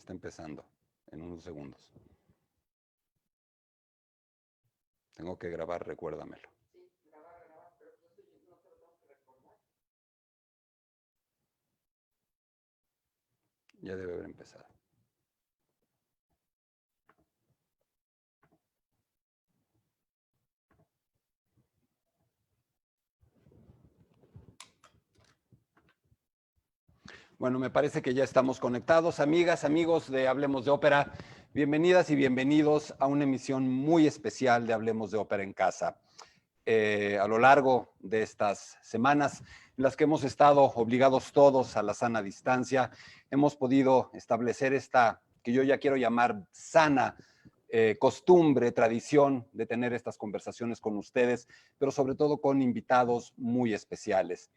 está empezando en unos segundos. Tengo que grabar, recuérdamelo. Ya debe haber empezado. Bueno, me parece que ya estamos conectados. Amigas, amigos de Hablemos de Ópera, bienvenidas y bienvenidos a una emisión muy especial de Hablemos de Ópera en Casa. A lo largo de estas semanas en las que hemos estado obligados todos a la sana distancia, hemos podido establecer esta, que yo ya quiero llamar sana, costumbre, tradición de tener estas conversaciones con ustedes, pero sobre todo con invitados muy especiales.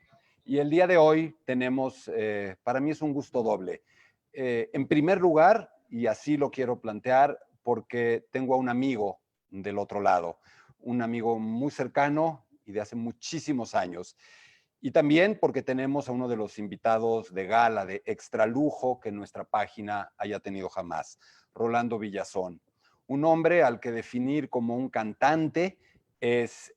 Y el día de hoy tenemos, para mí es un gusto doble. En primer lugar, y así lo quiero plantear, porque tengo a un amigo del otro lado, un amigo muy cercano y de hace muchísimos años. Y también porque tenemos a uno de los invitados de gala, de extra lujo que nuestra página haya tenido jamás, Rolando Villazón. Un hombre al que definir como un cantante es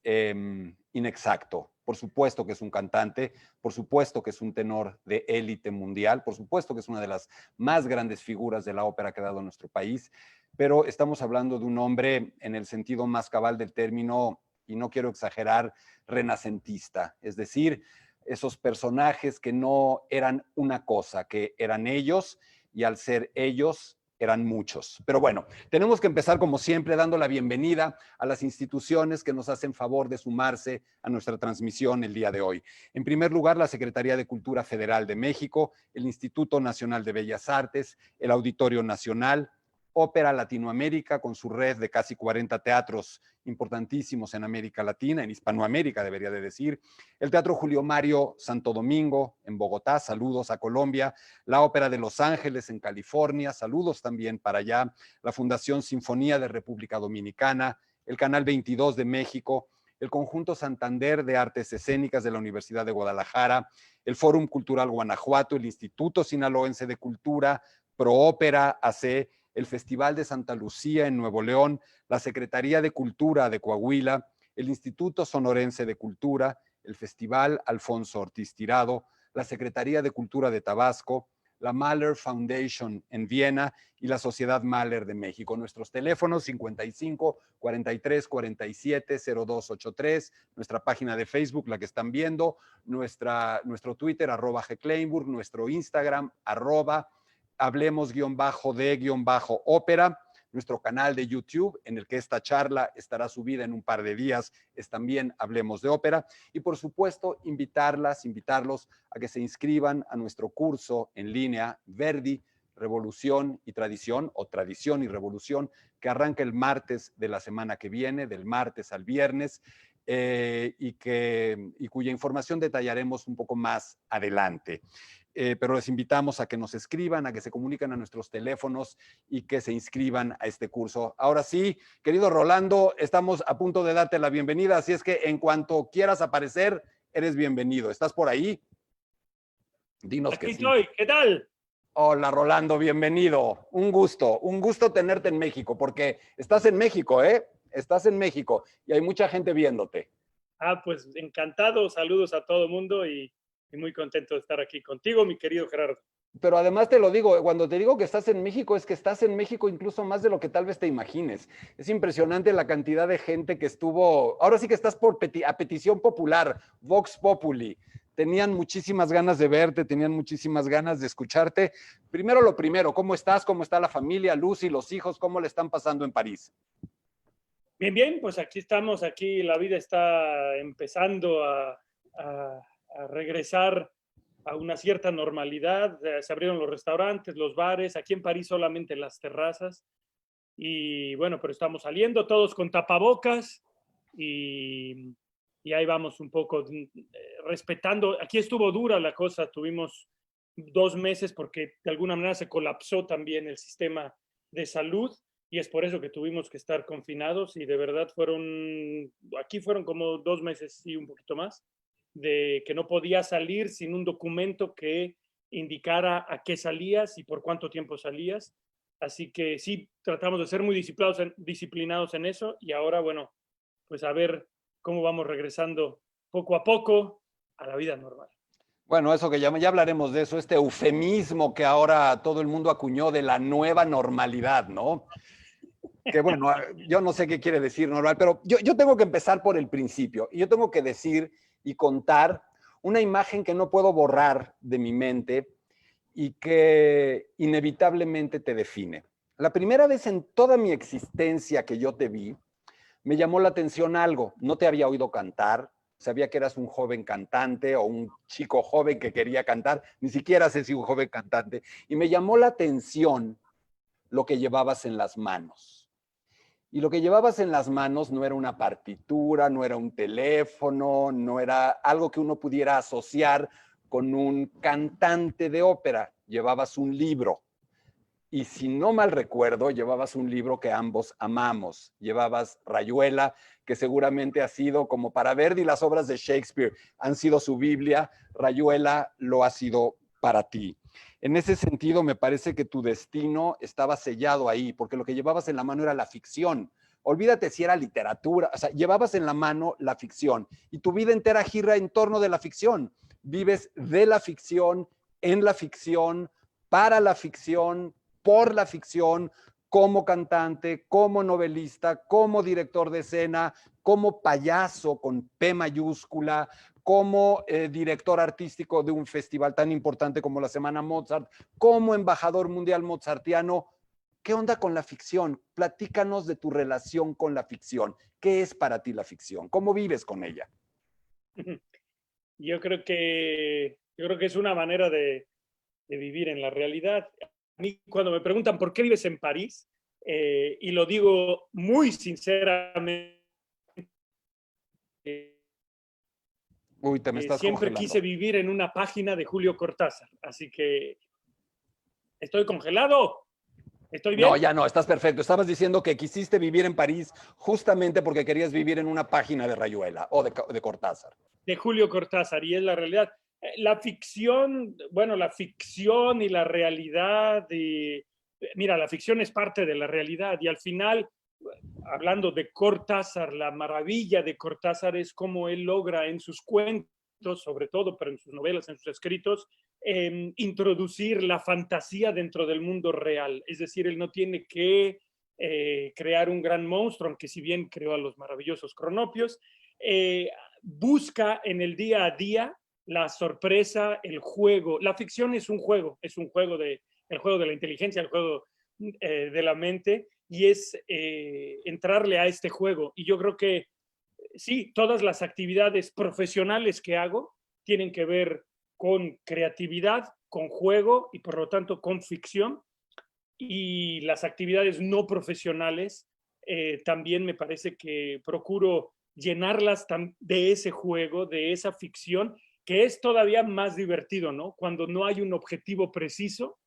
inexacto. Por supuesto que es un cantante, por supuesto que es un tenor de élite mundial, por supuesto que es una de las más grandes figuras de la ópera que ha dado nuestro país, pero estamos hablando de un hombre en el sentido más cabal del término, y no quiero exagerar, renacentista, es decir, esos personajes que no eran una cosa, que eran ellos, y al ser ellos eran muchos. Pero bueno, tenemos que empezar como siempre dando la bienvenida a las instituciones que nos hacen favor de sumarse a nuestra transmisión el día de hoy. En primer lugar, la Secretaría de Cultura Federal de México, el Instituto Nacional de Bellas Artes, el Auditorio Nacional, Ópera Latinoamérica, con su red de casi 40 teatros importantísimos en América Latina, en Hispanoamérica debería de decir, el Teatro Julio Mario Santo Domingo en Bogotá, saludos a Colombia, la Ópera de Los Ángeles en California, saludos también para allá, la Fundación Sinfonía de República Dominicana, el Canal 22 de México, el Conjunto Santander de Artes Escénicas de la Universidad de Guadalajara, el Fórum Cultural Guanajuato, el Instituto Sinaloense de Cultura, Proópera AC, el Festival de Santa Lucía en Nuevo León, la Secretaría de Cultura de Coahuila, el Instituto Sonorense de Cultura, el Festival Alfonso Ortiz Tirado, la Secretaría de Cultura de Tabasco, la Mahler Foundation en Viena y la Sociedad Mahler de México. Nuestros teléfonos 55 43 47 0283, nuestra página de Facebook, la que están viendo, nuestro Twitter, @gkleinburg, nuestro Instagram, @hablemos_de_ópera, nuestro canal de YouTube, en el que esta charla estará subida en un par de días, es también Hablemos de Ópera. Y por supuesto, invitarlos a que se inscriban a nuestro curso en línea Verdi, Revolución y Tradición, o Tradición y Revolución, que arranca el martes de la semana que viene, del martes al viernes, y cuya información detallaremos un poco más adelante. Pero les invitamos a que nos escriban, a que se comuniquen a nuestros teléfonos y que se inscriban a este curso. Ahora sí, querido Rolando, estamos a punto de darte la bienvenida, así es que en cuanto quieras aparecer, eres bienvenido. ¿Estás por ahí? Dinos que sí. Aquí estoy, ¿qué tal? Hola Rolando, bienvenido. Un gusto tenerte en México, porque estás en México, ¿eh? Estás en México y hay mucha gente viéndote. Pues encantado, saludos a todo el mundo y muy contento de estar aquí contigo, mi querido Gerardo. Pero además te lo digo, cuando te digo que estás en México, es que estás en México incluso más de lo que tal vez te imagines. Es impresionante la cantidad de gente que estuvo, ahora sí que estás a petición popular, Vox Populi. Tenían muchísimas ganas de verte, tenían muchísimas ganas de escucharte. Primero lo primero, ¿cómo estás? ¿Cómo está la familia, Lucy, los hijos? ¿Cómo le están pasando en París? Bien, bien, pues aquí estamos, aquí la vida está empezando a regresar a una cierta normalidad. Se abrieron los restaurantes, los bares, aquí en París solamente las terrazas. Y bueno, pero estamos saliendo todos con tapabocas y ahí vamos un poco respetando. Aquí estuvo dura la cosa, tuvimos 2 meses porque de alguna manera se colapsó también el sistema de salud y es por eso que tuvimos que estar confinados y de verdad aquí fueron como 2 meses y un poquito más, de que no podía salir sin un documento que indicara a qué salías y por cuánto tiempo salías. Así que sí, tratamos de ser muy disciplinados en eso y ahora, bueno, pues a ver cómo vamos regresando poco a poco a la vida normal. Bueno, eso que ya hablaremos de eso, este eufemismo que ahora todo el mundo acuñó de la nueva normalidad, ¿no? Que bueno, yo no sé qué quiere decir normal, pero yo tengo que empezar por el principio y yo tengo que decir y contar una imagen que no puedo borrar de mi mente y que inevitablemente te define. La primera vez en toda mi existencia que yo te vi, me llamó la atención algo. No te había oído cantar, sabía que eras un joven cantante o un chico joven que quería cantar, ni siquiera sé si un joven cantante, y me llamó la atención lo que llevabas en las manos. Y lo que llevabas en las manos no era una partitura, no era un teléfono, no era algo que uno pudiera asociar con un cantante de ópera. Llevabas un libro. Y si no mal recuerdo, llevabas un libro que ambos amamos. Llevabas Rayuela, que seguramente ha sido, como para Verdi, las obras de Shakespeare han sido su Biblia. Rayuela lo ha sido para ti. En ese sentido, me parece que tu destino estaba sellado ahí, porque lo que llevabas en la mano era la ficción. Olvídate si era literatura, o sea, llevabas en la mano la ficción y tu vida entera gira en torno de la ficción. Vives de la ficción, en la ficción, para la ficción, por la ficción, como cantante, como novelista, como director de escena, como payaso con P mayúscula, como director artístico de un festival tan importante como la Semana Mozart, como embajador mundial mozartiano. ¿Qué onda con la ficción? Platícanos de tu relación con la ficción. ¿Qué es para ti la ficción? ¿Cómo vives con ella? Yo creo que es una manera de vivir en la realidad. A mí cuando me preguntan por qué vives en París, y lo digo muy sinceramente, Uy, te me estás siempre quise congelando. vivir en una página de Julio Cortázar. Así que, ¿estoy congelado? ¿Estoy No, bien? ya no, estás perfecto. Estabas diciendo que quisiste vivir en París justamente porque querías vivir en una página de Rayuela o de Cortázar. De Julio Cortázar, y es la realidad. La ficción, bueno, la ficción y la realidad, mira, la ficción es parte de la realidad y al final, hablando de Cortázar, la maravilla de Cortázar es cómo él logra en sus cuentos, sobre todo, pero en sus novelas, en sus escritos, introducir la fantasía dentro del mundo real. Es decir, él no tiene que crear un gran monstruo, aunque si bien creó a los maravillosos cronopios, busca en el día a día la sorpresa, el juego. La ficción es un juego el juego de la inteligencia, el juego de la mente, y es entrarle a este juego. Y yo creo que sí, todas las actividades profesionales que hago tienen que ver con creatividad, con juego y por lo tanto con ficción. Y las actividades no profesionales también me parece que procuro llenarlas de ese juego, de esa ficción, que es todavía más divertido, ¿no? Cuando no hay un objetivo preciso,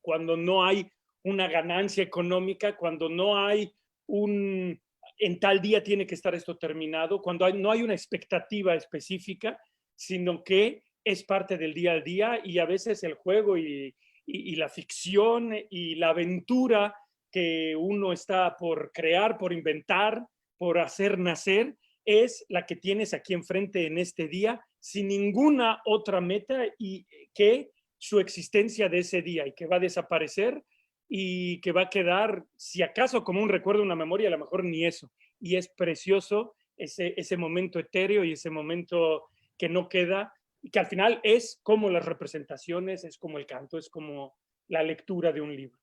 cuando no hay una ganancia económica, cuando no hay un, en tal día tiene que estar esto terminado, cuando no hay una expectativa específica, sino que es parte del día a día y a veces el juego y la ficción y la aventura que uno está por crear, por inventar, por hacer nacer, es la que tienes aquí enfrente en este día, sin ninguna otra meta y que su existencia de ese día y que va a desaparecer y que va a quedar, si acaso, como un recuerdo, una memoria, a lo mejor ni eso. Y es precioso ese momento etéreo y ese momento que no queda y que al final es como las representaciones, es como el canto, es como la lectura de un libro.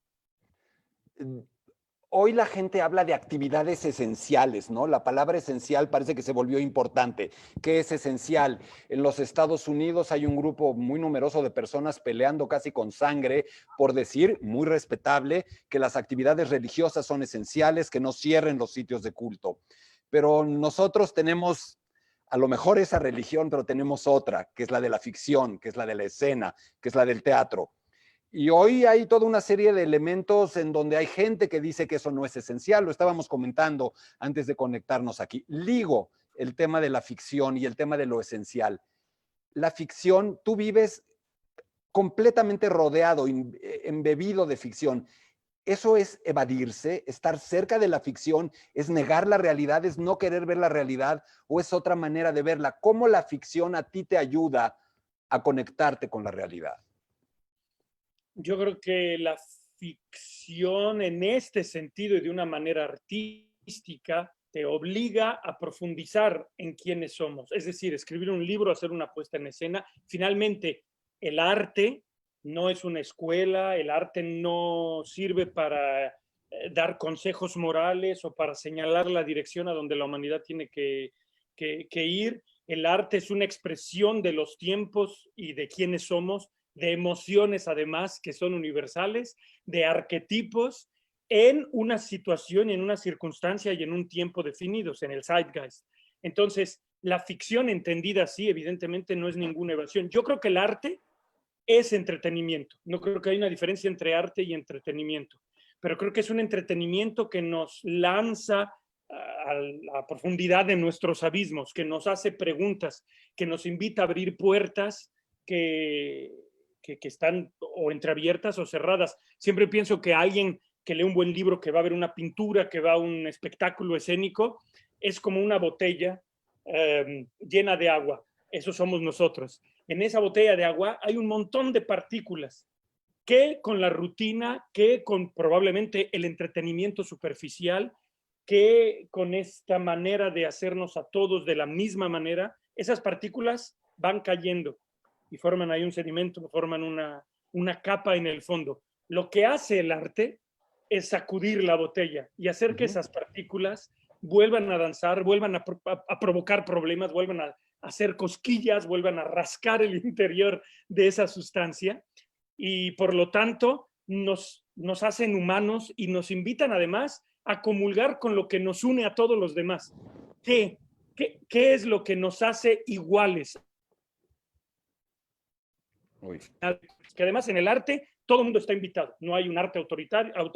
Hoy la gente habla de actividades esenciales, ¿no? La palabra esencial parece que se volvió importante. ¿Qué es esencial? En los Estados Unidos hay un grupo muy numeroso de personas peleando casi con sangre por decir, muy respetable, que las actividades religiosas son esenciales, que no cierren los sitios de culto. Pero nosotros tenemos a lo mejor esa religión, pero tenemos otra, que es la de la ficción, que es la de la escena, que es la del teatro. Y hoy hay toda una serie de elementos en donde hay gente que dice que eso no es esencial. Lo estábamos comentando antes de conectarnos aquí. Ligo el tema de la ficción y el tema de lo esencial. La ficción, tú vives completamente rodeado, embebido de ficción. Eso es evadirse, estar cerca de la ficción, es negar la realidad, es no querer ver la realidad, o es otra manera de verla. ¿Cómo la ficción a ti te ayuda a conectarte con la realidad? Yo creo que la ficción en este sentido y de una manera artística te obliga a profundizar en quiénes somos. Es decir, escribir un libro, hacer una puesta en escena. Finalmente, el arte no es una escuela, el arte no sirve para dar consejos morales o para señalar la dirección a donde la humanidad tiene que ir. El arte es una expresión de los tiempos y de quiénes somos, de emociones además que son universales, de arquetipos en una situación y en una circunstancia y en un tiempo definidos, en el zeitgeist. Entonces, la ficción entendida así, evidentemente, no es ninguna evasión. Yo creo que el arte es entretenimiento. No creo que haya una diferencia entre arte y entretenimiento, pero creo que es un entretenimiento que nos lanza a la profundidad de nuestros abismos, que nos hace preguntas, que nos invita a abrir puertas que, que están o entreabiertas o cerradas. Siempre pienso que alguien que lee un buen libro, que va a ver una pintura, que va a un espectáculo escénico, es como una botella llena de agua. Eso somos nosotros. En esa botella de agua hay un montón de partículas que con la rutina, que con probablemente el entretenimiento superficial, que con esta manera de hacernos a todos de la misma manera, esas partículas van cayendo y forman ahí un sedimento, forman una capa en el fondo. Lo que hace el arte es sacudir la botella y hacer que esas partículas vuelvan a danzar, vuelvan a provocar problemas, vuelvan a hacer cosquillas, vuelvan a rascar el interior de esa sustancia y por lo tanto nos hacen humanos y nos invitan además a comulgar con lo que nos une a todos los demás. ¿Qué es lo que nos hace iguales? Uy. Que además en el arte todo el mundo está invitado. No hay un arte autoritario, no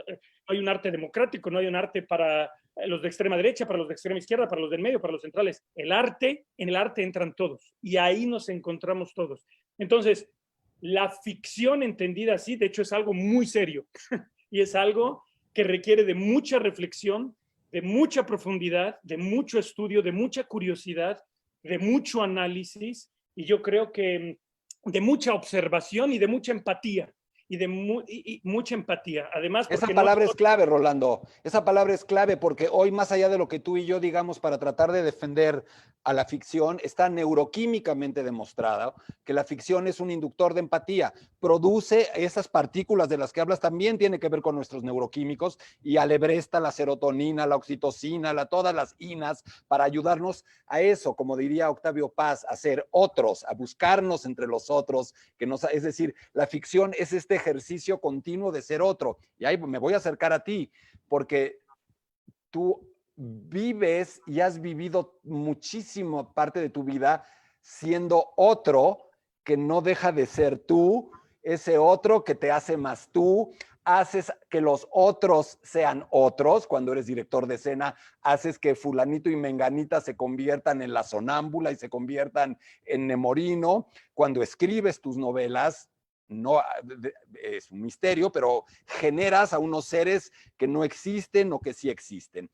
hay un arte democrático, no hay un arte para los de extrema derecha, para los de extrema izquierda, para los del medio, para los centrales. El arte, en el arte entran todos y ahí nos encontramos todos. Entonces, la ficción entendida así, de hecho, es algo muy serio y es algo que requiere de mucha reflexión, de mucha profundidad, de mucho estudio, de mucha curiosidad, de mucho análisis y yo creo que de mucha observación y de mucha empatía. Y mucha empatía. Además, Esa porque no palabra es todo... clave, Rolando. Esa palabra es clave porque hoy, más allá de lo que tú y yo digamos para tratar de defender a la ficción, está neuroquímicamente demostrado que la ficción es un inductor de empatía. Produce esas partículas de las que hablas, también tiene que ver con nuestros neuroquímicos y alebresta la serotonina, la oxitocina, todas las inas para ayudarnos a eso, como diría Octavio Paz, a ser otros, a buscarnos entre los otros. Es decir, la ficción es este ejercicio continuo de ser otro. Y ahí me voy a acercar a ti, porque tú vives y has vivido muchísima parte de tu vida siendo otro que no deja de ser tú, ese otro que te hace más tú, haces que los otros sean otros. Cuando eres director de escena, haces que fulanito y menganita se conviertan en la sonámbula y se conviertan en Nemorino. Cuando escribes tus novelas, no es un misterio, pero generas a unos seres que no existen o que sí existen.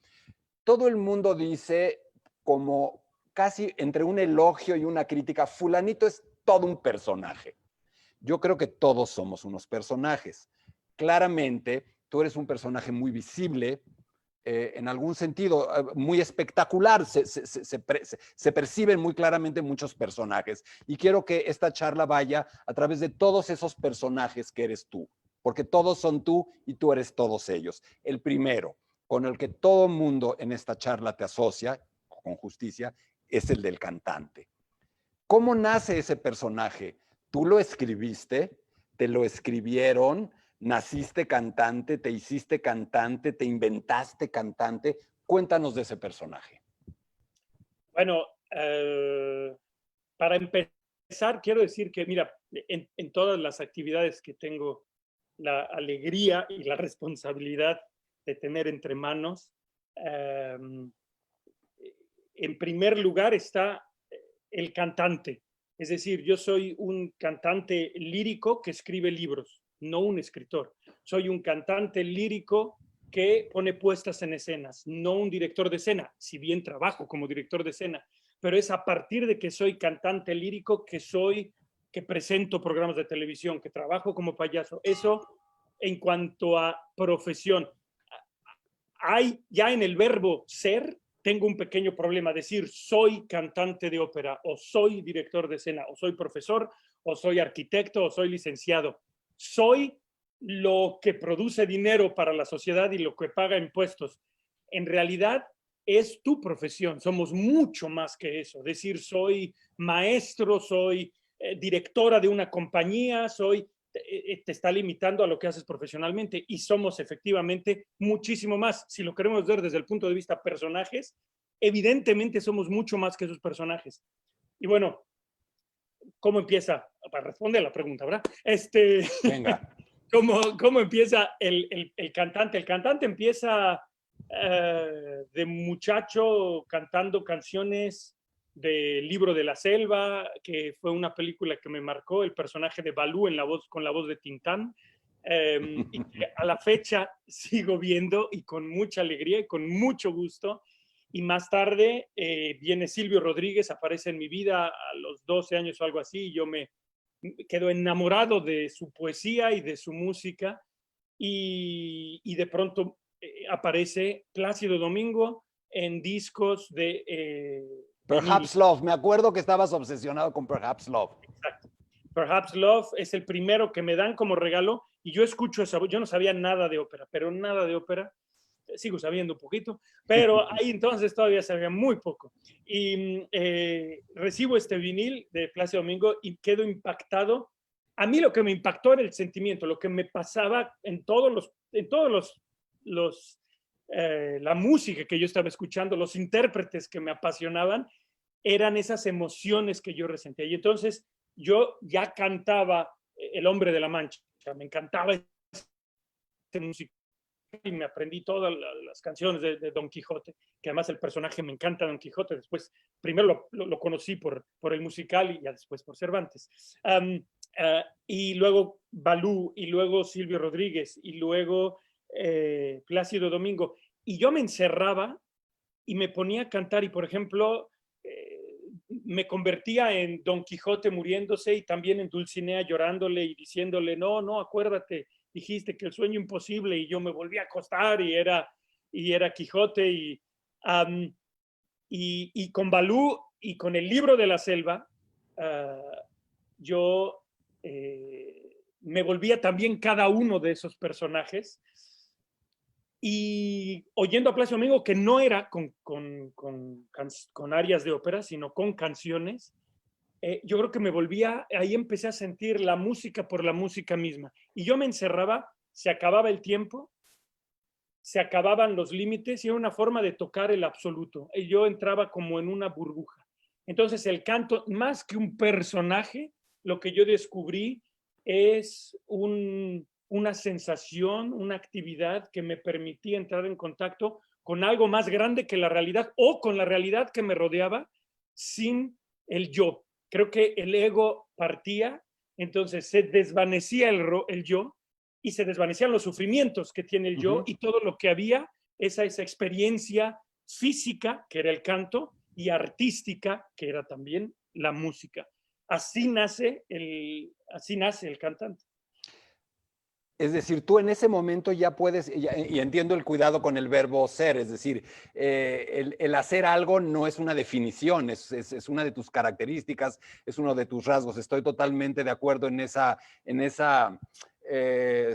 Todo el mundo dice, como casi entre un elogio y una crítica, fulanito es todo un personaje. Yo creo que todos somos unos personajes. Claramente, tú eres un personaje muy visible, en algún sentido muy espectacular, se perciben muy claramente muchos personajes. Y quiero que esta charla vaya a través de todos esos personajes que eres tú, porque todos son tú y tú eres todos ellos. El primero, con el que todo mundo en esta charla te asocia, con justicia, es el del cantante. ¿Cómo nace ese personaje? ¿Tú lo escribiste? ¿Te lo escribieron? ¿Naciste cantante? ¿Te hiciste cantante? ¿Te inventaste cantante? Cuéntanos de ese personaje. Bueno, para empezar, quiero decir que, mira, en todas las actividades que tengo la alegría y la responsabilidad de tener entre manos, en primer lugar está el cantante. Es decir, yo soy un cantante lírico que escribe libros, no un escritor. Soy un cantante lírico que pone puestas en escenas, no un director de escena, si bien trabajo como director de escena, pero es a partir de que soy cantante lírico que presento programas de televisión, que trabajo como payaso. Eso en cuanto a profesión. Hay ya en el verbo ser, tengo un pequeño problema, decir soy cantante de ópera, o soy director de escena, o soy profesor, o soy arquitecto, o soy licenciado. Soy lo que produce dinero para la sociedad y lo que paga impuestos. En realidad es tu profesión, somos mucho más que eso. Decir soy maestro, soy directora de una compañía, te está limitando a lo que haces profesionalmente, y somos efectivamente muchísimo más. Si lo queremos ver desde el punto de vista personajes, evidentemente somos mucho más que esos personajes. Y bueno, ¿cómo empieza? Para responder la pregunta, ¿verdad? Venga. ¿Cómo empieza el cantante? El cantante empieza de muchacho cantando canciones del Libro de la Selva, que fue una película que me marcó, el personaje de Balú con la voz de Tintán, y que a la fecha sigo viendo y con mucha alegría y con mucho gusto. Y más tarde viene Silvio Rodríguez, aparece en mi vida a los 12 años o algo así, y yo me quedo enamorado de su poesía y de su música, y de pronto aparece Plácido Domingo en discos de vinil. Perhaps Love, me acuerdo que estabas obsesionado con Perhaps Love. Exacto. Perhaps Love es el primero que me dan como regalo, y yo escucho esa voz. Yo no sabía nada de ópera, pero nada de ópera. Sigo sabiendo un poquito, pero ahí entonces todavía sabía muy poco. Y recibo este vinil de Plácido Domingo y quedo impactado. A mí lo que me impactó era el sentimiento, lo que me pasaba en todos la música que yo estaba escuchando, los intérpretes que me apasionaban, eran esas emociones que yo resentía. Y entonces yo ya cantaba El Hombre de la Mancha, me encantaba esta música, y me aprendí todas las canciones de Don Quijote, que además el personaje me encanta, Don Quijote. Después, primero lo conocí por el musical, y ya después por Cervantes. Y luego Balú, y luego Silvio Rodríguez, y luego Plácido Domingo. Y yo me encerraba y me ponía a cantar, y por ejemplo, me convertía en Don Quijote muriéndose, y también en Dulcinea llorándole y diciéndole, no, no, acuérdate, dijiste que el sueño imposible, y yo me volví a acostar y era Quijote. Y con Balú y con el Libro de la Selva, yo me volvía también cada uno de esos personajes, y oyendo a Plácido Domingo, que no era con arias de ópera, sino con canciones, yo creo que ahí empecé a sentir la música por la música misma. Y yo me encerraba, se acababa el tiempo, se acababan los límites, y era una forma de tocar el absoluto. Y yo entraba como en una burbuja. Entonces el canto, más que un personaje, lo que yo descubrí es una sensación, una actividad que me permitía entrar en contacto con algo más grande que la realidad, o con la realidad que me rodeaba, sin el yo. Creo que el ego partía, entonces se desvanecía el yo, y se desvanecían los sufrimientos que tiene el yo, y todo lo que había, esa experiencia física, que era el canto, y artística, que era también la música. Así nace el cantante. Es decir, tú en ese momento ya puedes, y entiendo el cuidado con el verbo ser, es decir, el hacer algo no es una definición, es una de tus características, es uno de tus rasgos. Estoy totalmente de acuerdo en esa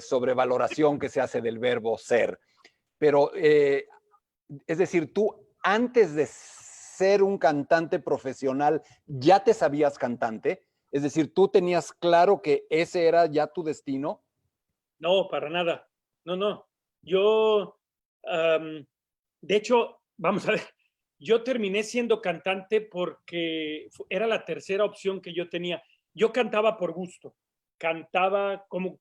sobrevaloración que se hace del verbo ser. Pero, es decir, tú antes de ser un cantante profesional, ¿ya te sabías cantante? Es decir, ¿tú tenías claro que ese era ya tu destino? No, para nada. No, no. Yo, de hecho, vamos a ver, yo terminé siendo cantante porque era la tercera opción que yo tenía. Yo cantaba por gusto, cantaba como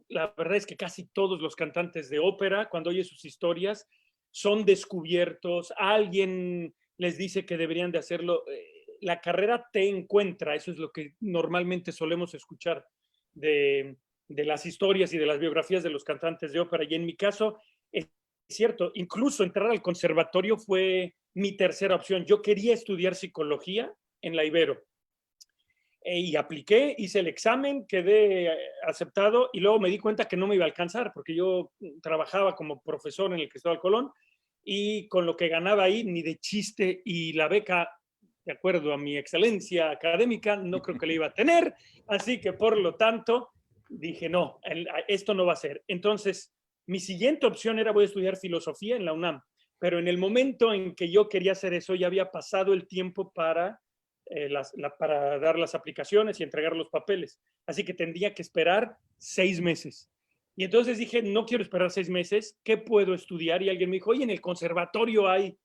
la verdad es que casi todos los cantantes de ópera, cuando oyes sus historias, son descubiertos, alguien les dice que deberían de hacerlo. la carrera te encuentra. Eso es lo que normalmente solemos escuchar de las historias y de las biografías de los cantantes de ópera. Y en mi caso, es cierto, incluso entrar al conservatorio fue mi tercera opción. Yo quería estudiar psicología en la Ibero. Y apliqué, hice el examen, quedé aceptado y luego me di cuenta que no me iba a alcanzar porque yo trabajaba como profesor en el Cristóbal Colón y con lo que ganaba ahí ni de chiste, y la beca, de acuerdo a mi excelencia académica, no creo que la iba a tener, así que por lo tanto dije no, esto no va a ser. Entonces mi siguiente opción era voy a estudiar filosofía en la UNAM, pero en el momento en que yo quería hacer eso ya había pasado el tiempo para para dar las aplicaciones y entregar los papeles. Así que tendría que esperar 6 meses. Y entonces dije, no quiero esperar 6 meses, ¿qué puedo estudiar? Y alguien me dijo, oye, en el conservatorio hay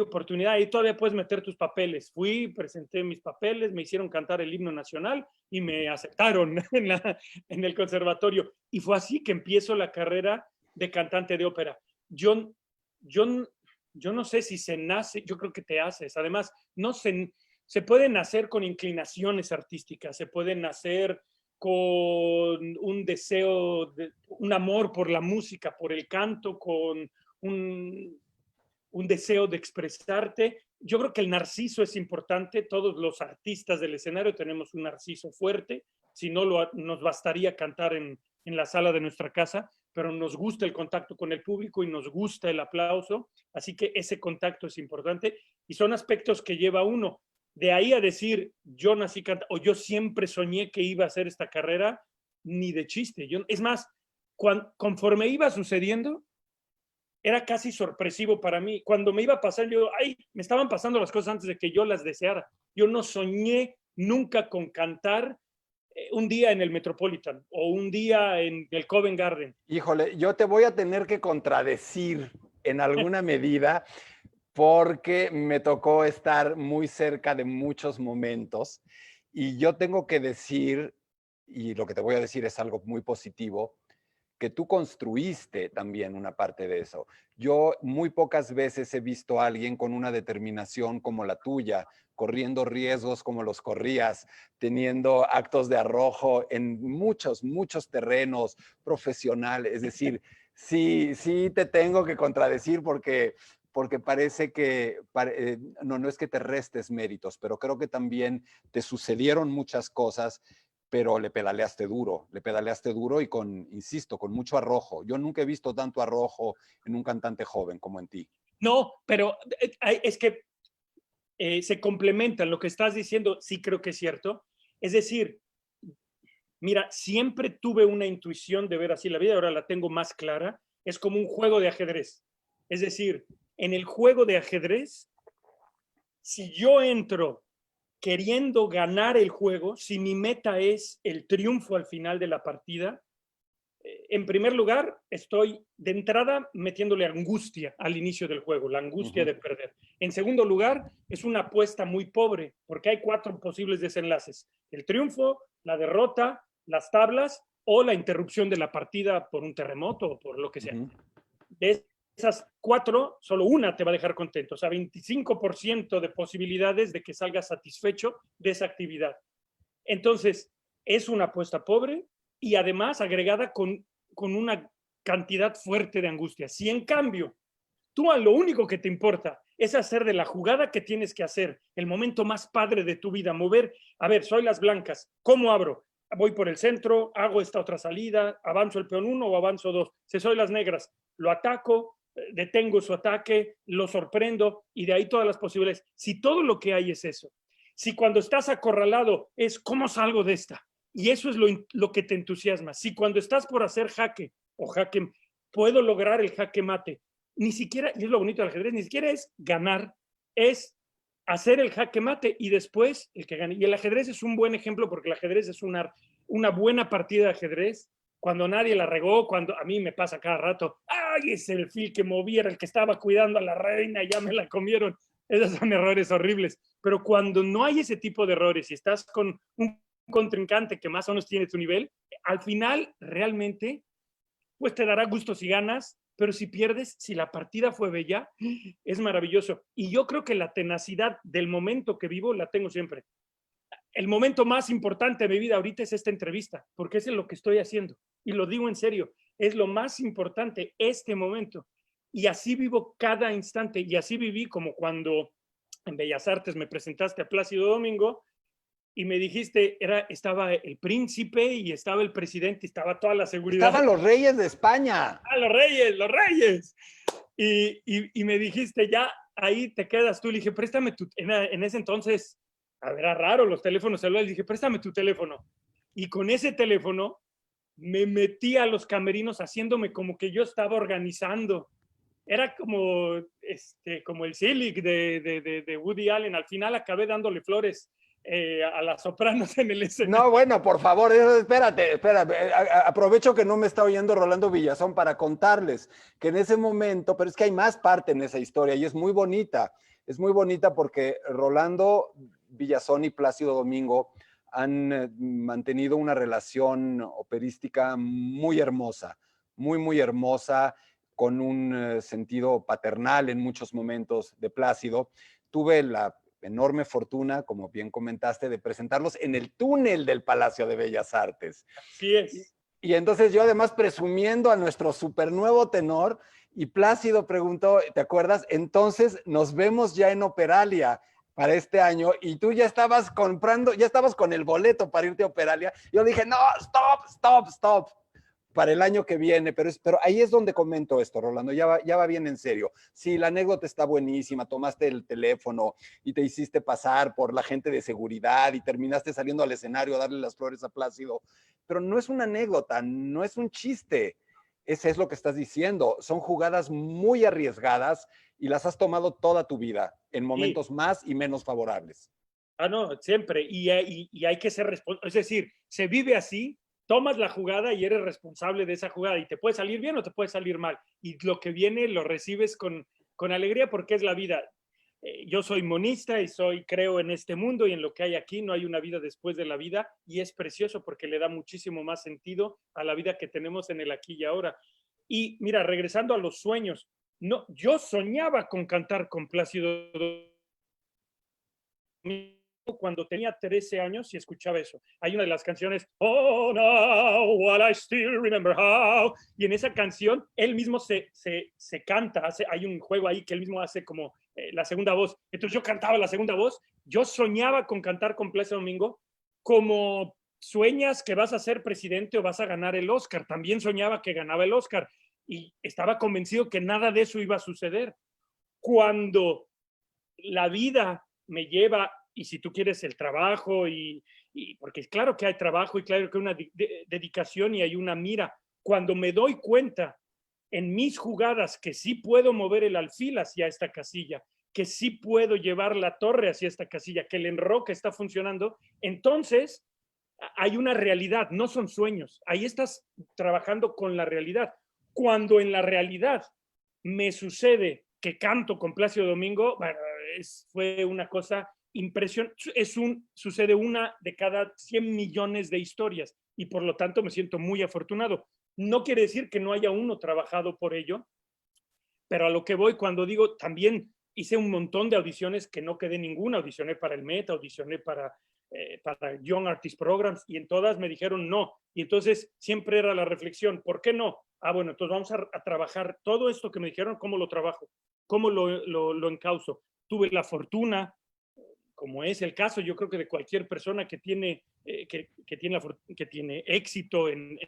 oportunidad, y todavía puedes meter tus papeles. Fui, presenté mis papeles, me hicieron cantar el himno nacional y me aceptaron en el conservatorio. Y fue así que empiezo la carrera de cantante de ópera. Yo no sé si se nace, yo creo que te haces. Además, no se puede nacer con inclinaciones artísticas, se puede nacer con un deseo, un amor por la música, por el canto, con un deseo de expresarte. Yo creo que el narciso es importante. Todos los artistas del escenario tenemos un narciso fuerte. Si no, nos bastaría cantar en la sala de nuestra casa, pero nos gusta el contacto con el público y nos gusta el aplauso. Así que ese contacto es importante y son aspectos que lleva uno. De ahí a decir, yo nací cantante o yo siempre soñé que iba a hacer esta carrera, ni de chiste. Es más, conforme iba sucediendo, era casi sorpresivo para mí. Cuando me iba a pasar, me estaban pasando las cosas antes de que yo las deseara. Yo no soñé nunca con cantar un día en el Metropolitan o un día en el Covent Garden. Híjole, yo te voy a tener que contradecir en alguna medida porque me tocó estar muy cerca de muchos momentos y yo tengo que decir, y lo que te voy a decir es algo muy positivo, que tú construiste también una parte de eso. Yo muy pocas veces he visto a alguien con una determinación como la tuya, corriendo riesgos como los corrías, teniendo actos de arrojo en muchos, muchos terrenos profesionales. Es decir, sí te tengo que contradecir porque parece que, no es que te restes méritos, pero creo que también te sucedieron muchas cosas, pero le pedaleaste duro y insisto, con mucho arrojo. Yo nunca he visto tanto arrojo en un cantante joven como en ti. No, pero es que se complementan lo que estás diciendo, sí creo que es cierto. Es decir, mira, siempre tuve una intuición de ver así la vida, ahora la tengo más clara. Es como un juego de ajedrez. Es decir, en el juego de ajedrez, si yo entro queriendo ganar el juego, si mi meta es el triunfo al final de la partida, en primer lugar, estoy de entrada metiéndole angustia al inicio del juego, la angustia de perder. En segundo lugar, es una apuesta muy pobre, porque hay 4 posibles desenlaces: el triunfo, la derrota, las tablas o la interrupción de la partida por un terremoto o por lo que sea. De esas 4, solo una te va a dejar contento. O sea, 25% de posibilidades de que salgas satisfecho de esa actividad. Entonces, es una apuesta pobre y además agregada con una cantidad fuerte de angustia. Si en cambio tú a lo único que te importa es hacer de la jugada que tienes que hacer el momento más padre de tu vida, mover, a ver, soy las blancas, ¿cómo abro? Voy por el centro, hago esta otra salida, avanzo el peón 1 o avanzo 2. Si soy las negras, lo ataco, detengo su ataque, lo sorprendo y de ahí todas las posibilidades. Si todo lo que hay es eso, si cuando estás acorralado es cómo salgo de esta, y eso es lo que te entusiasma. Si cuando estás por hacer jaque o jaque, puedo lograr el jaque mate, ni siquiera, y es lo bonito del ajedrez, ni siquiera es ganar, es hacer el jaque mate y después el que gane. Y el ajedrez es un buen ejemplo porque el ajedrez es una buena partida de ajedrez. Cuando nadie la regó, cuando a mí me pasa cada rato, ¡ay! Es el fil que moviera, el que estaba cuidando a la reina, ya me la comieron. Esos son errores horribles. Pero cuando no hay ese tipo de errores y estás con un contrincante que más o menos tiene tu nivel, al final realmente pues te dará gusto si ganas, pero si pierdes, si la partida fue bella, es maravilloso. Y yo creo que la tenacidad del momento que vivo la tengo siempre. El momento más importante de mi vida ahorita es esta entrevista, porque es lo que estoy haciendo. Y lo digo en serio, es lo más importante este momento. Y así vivo cada instante. Y así viví como cuando en Bellas Artes me presentaste a Plácido Domingo y me dijiste, estaba el príncipe y estaba el presidente y estaba toda la seguridad. Estaban los reyes de España. ¡Ah, los reyes, los reyes! Y me dijiste, ya, ahí te quedas tú. Le dije, préstame tu... En ese entonces, a ver, era raro los teléfonos celulares. Le dije, préstame tu teléfono. Y con ese teléfono me metí a los camerinos haciéndome como que yo estaba organizando. Era como el Selig de Woody Allen. Al final acabé dándole flores a las sopranos en el escenario. No, bueno, por favor, espérate. Aprovecho que no me está oyendo Rolando Villazón para contarles que en ese momento, pero es que hay más parte en esa historia y es muy bonita. Es muy bonita porque Rolando Villazón y Plácido Domingo han mantenido una relación operística muy hermosa, muy hermosa, con un sentido paternal en muchos momentos de Plácido. Tuve la enorme fortuna, como bien comentaste, de presentarlos en el túnel del Palacio de Bellas Artes. Así es. Y entonces yo además presumiendo a nuestro super nuevo tenor, y Plácido preguntó, ¿te acuerdas? Entonces nos vemos ya en Operalia para este año, y tú ya estabas comprando, ya estabas con el boleto para irte a Operalia. Yo dije, no, stop, para el año que viene, pero ahí es donde comento esto, Rolando, ya va bien en serio. Sí, la anécdota está buenísima, tomaste el teléfono y te hiciste pasar por la gente de seguridad y terminaste saliendo al escenario a darle las flores a Plácido, pero no es una anécdota, no es un chiste, ese es lo que estás diciendo, son jugadas muy arriesgadas y las has tomado toda tu vida, en momentos sí, más y menos favorables. Ah, no, siempre, y hay que ser responsable, es decir, se vive así, tomas la jugada y eres responsable de esa jugada y te puede salir bien o te puede salir mal. Y lo que viene lo recibes con alegría porque es la vida. Yo soy monista y creo en este mundo y en lo que hay aquí. No hay una vida después de la vida y es precioso porque le da muchísimo más sentido a la vida que tenemos en el aquí y ahora. Y mira, regresando a los sueños, no, yo soñaba con cantar con Plácido cuando tenía 13 años y escuchaba eso. Hay una de las canciones, Oh, now, what I still remember how. Y en esa canción, él mismo se canta, hay un juego ahí que él mismo hace como la segunda voz. Entonces yo cantaba la segunda voz. Yo soñaba con cantar con Plácido Domingo como sueñas que vas a ser presidente o vas a ganar el Oscar. También soñaba que ganaba el Oscar y estaba convencido que nada de eso iba a suceder. Cuando la vida me lleva, y si tú quieres el trabajo, y porque claro que hay trabajo y claro que hay una dedicación y hay una mira. Cuando me doy cuenta en mis jugadas que sí puedo mover el alfil hacia esta casilla, que sí puedo llevar la torre hacia esta casilla, que el enroque está funcionando, entonces hay una realidad, no son sueños. Ahí estás trabajando con la realidad. Cuando en la realidad me sucede que canto con Plácido Domingo, bueno, fue una cosa impresionante. Sucede una de cada 100 millones de historias y por lo tanto me siento muy afortunado. No quiere decir que no haya uno trabajado por ello, pero a lo que voy cuando digo, también hice un montón de audiciones que no quedé ninguna. Audicioné para el Met, audicioné para Young Artist Programs y en todas me dijeron no. Y entonces siempre era la reflexión, ¿por qué no? Ah, bueno, entonces vamos a trabajar todo esto que me dijeron, ¿cómo lo trabajo? ¿Cómo lo encauzo? Tuve la fortuna, como es el caso, yo creo que de cualquier persona que tiene, que tiene éxito en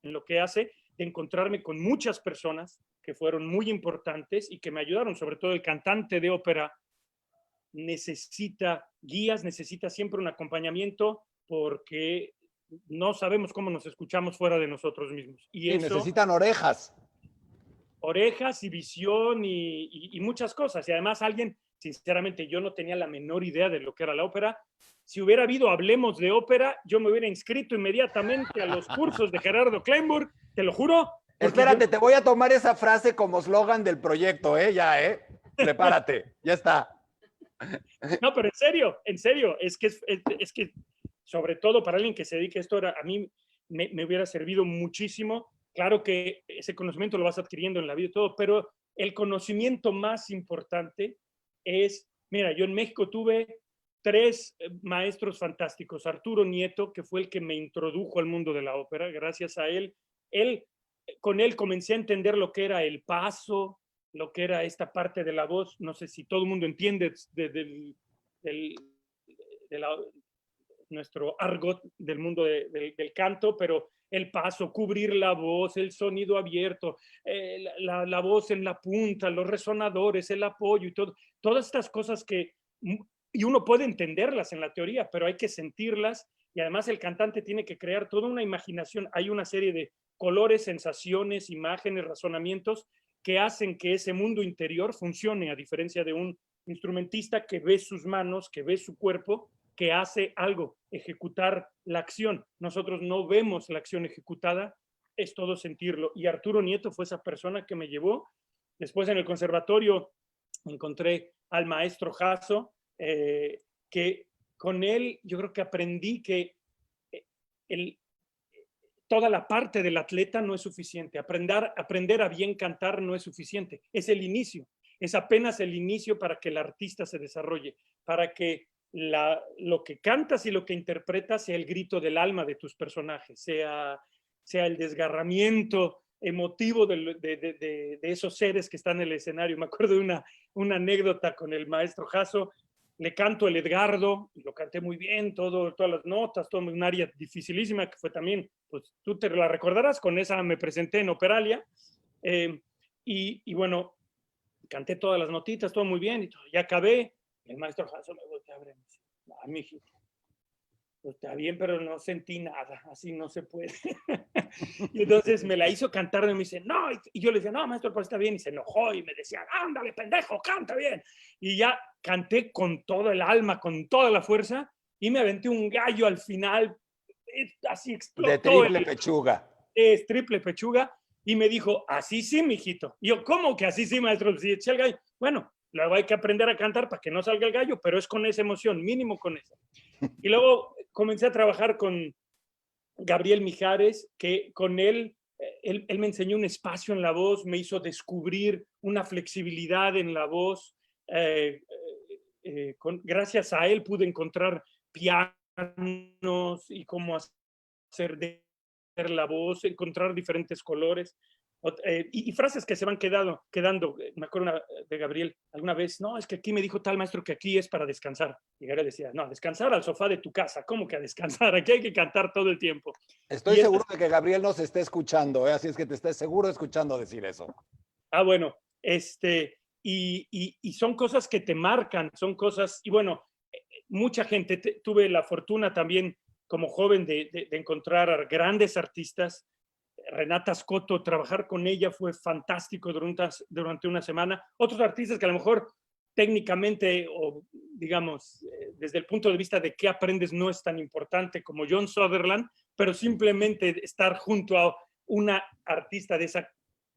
lo que hace, de encontrarme con muchas personas que fueron muy importantes y que me ayudaron, sobre todo el cantante de ópera necesita guías, necesita siempre un acompañamiento porque no sabemos cómo nos escuchamos fuera de nosotros mismos. Y eso, necesitan orejas. Orejas y visión y muchas cosas. Y además alguien, sinceramente, yo no tenía la menor idea de lo que era la ópera. Si hubiera habido Hablemos de Ópera, yo me hubiera inscrito inmediatamente a los cursos de Gerardo Kleinburg, te lo juro. Espérate, te voy a tomar esa frase como eslogan del proyecto, ya, prepárate, ya está. No, pero en serio, es que sobre todo para alguien que se dedique a esto, a mí me hubiera servido muchísimo claro que ese conocimiento lo vas adquiriendo en la vida y todo, pero el conocimiento más importante es, mira, yo en México tuve 3 maestros fantásticos. Arturo Nieto, que fue el que me introdujo al mundo de la ópera, gracias a con él comencé a entender lo que era el paso, lo que era esta parte de la voz. No sé si todo el mundo entiende de nuestro argot del mundo del canto, pero el paso, cubrir la voz, el sonido abierto, la voz en la punta, los resonadores, el apoyo y todo, todas estas cosas y uno puede entenderlas en la teoría, pero hay que sentirlas, y además el cantante tiene que crear toda una imaginación. Hay una serie de colores, sensaciones, imágenes, razonamientos que hacen que ese mundo interior funcione, a diferencia de un instrumentista que ve sus manos, que ve su cuerpo, que hace algo, ejecutar la acción. Nosotros no vemos la acción ejecutada, es todo sentirlo. Y Arturo Nieto fue esa persona que me llevó. Después en el conservatorio encontré al maestro Jasso, que con él yo creo que aprendí que toda la parte del atleta no es suficiente. Aprender a bien cantar no es suficiente. Es el inicio. Es apenas el inicio para que el artista se desarrolle, para que lo que cantas y lo que interpretas sea el grito del alma de tus personajes, sea el desgarramiento emotivo de esos seres que están en el escenario. Me acuerdo de una anécdota con el maestro Jasso. Le canto el Edgardo, y lo canté muy bien, todas las notas, todo un área dificilísima, que fue también, pues tú te la recordarás, con esa me presenté en Operalia, y bueno, canté todas las notitas, todo muy bien, y todo, ya acabé. El maestro Jasso me voltea a ver y me dice, no, mijito, pues está bien, pero no sentí nada, así no se puede. Y entonces me la hizo cantar y me dice, no, y yo le decía, no, maestro, pues está bien, y se enojó y me decía, ándale, pendejo, canta bien. Y ya canté con todo el alma, con toda la fuerza, y me aventé un gallo al final, así explotó. De triple pechuga. Es triple pechuga, y me dijo, así sí, mijito. Y yo, ¿cómo que así sí, maestro? Si eché el gallo. Bueno, luego hay que aprender a cantar para que no salga el gallo, pero es con esa emoción, mínimo con esa. Y luego comencé a trabajar con Gabriel Mijares, que con él me enseñó un espacio en la voz, me hizo descubrir una flexibilidad en la voz. Gracias a él pude encontrar pianos y cómo hacer de la voz, encontrar diferentes colores. Y frases que se van quedando. Me acuerdo de Gabriel alguna vez, no, es que aquí me dijo tal maestro que aquí es para descansar. Y Gabriel decía, no, descansar al sofá de tu casa, ¿cómo que a descansar? Aquí hay que cantar todo el tiempo. Estoy seguro de que Gabriel nos esté escuchando, así es que te estés seguro escuchando decir eso. Bueno, y son cosas que te marcan, son cosas, y bueno, mucha gente, tuve la fortuna también como joven de encontrar a grandes artistas. Renata Scotto, trabajar con ella fue fantástico durante una semana. Otros artistas que a lo mejor técnicamente o digamos desde el punto de vista de qué aprendes no es tan importante como John Sutherland, pero simplemente estar junto a una artista de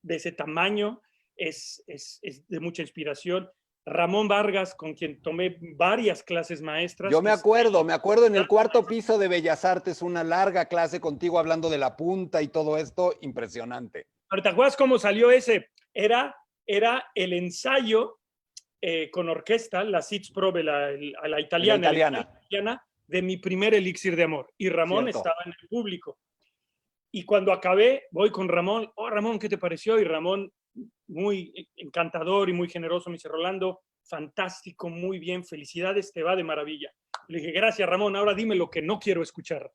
ese tamaño es de mucha inspiración. Ramón Vargas, con quien tomé varias clases maestras. Yo me acuerdo en el cuarto piso de Bellas Artes, una larga clase contigo hablando de la punta y todo esto, impresionante. ¿Te acuerdas cómo salió ese? Era el ensayo con orquesta, la Sitzprobe, la italiana, de mi primer elixir de amor. Y Ramón Cierto. estaba en el público. Y cuando acabé, voy con Ramón. Oh, Ramón, ¿qué te pareció? Y Ramón, muy encantador y muy generoso, me dice, Rolando, fantástico, muy bien, felicidades, te va de maravilla. Le dije, gracias, Ramón, ahora dime lo que no quiero escuchar.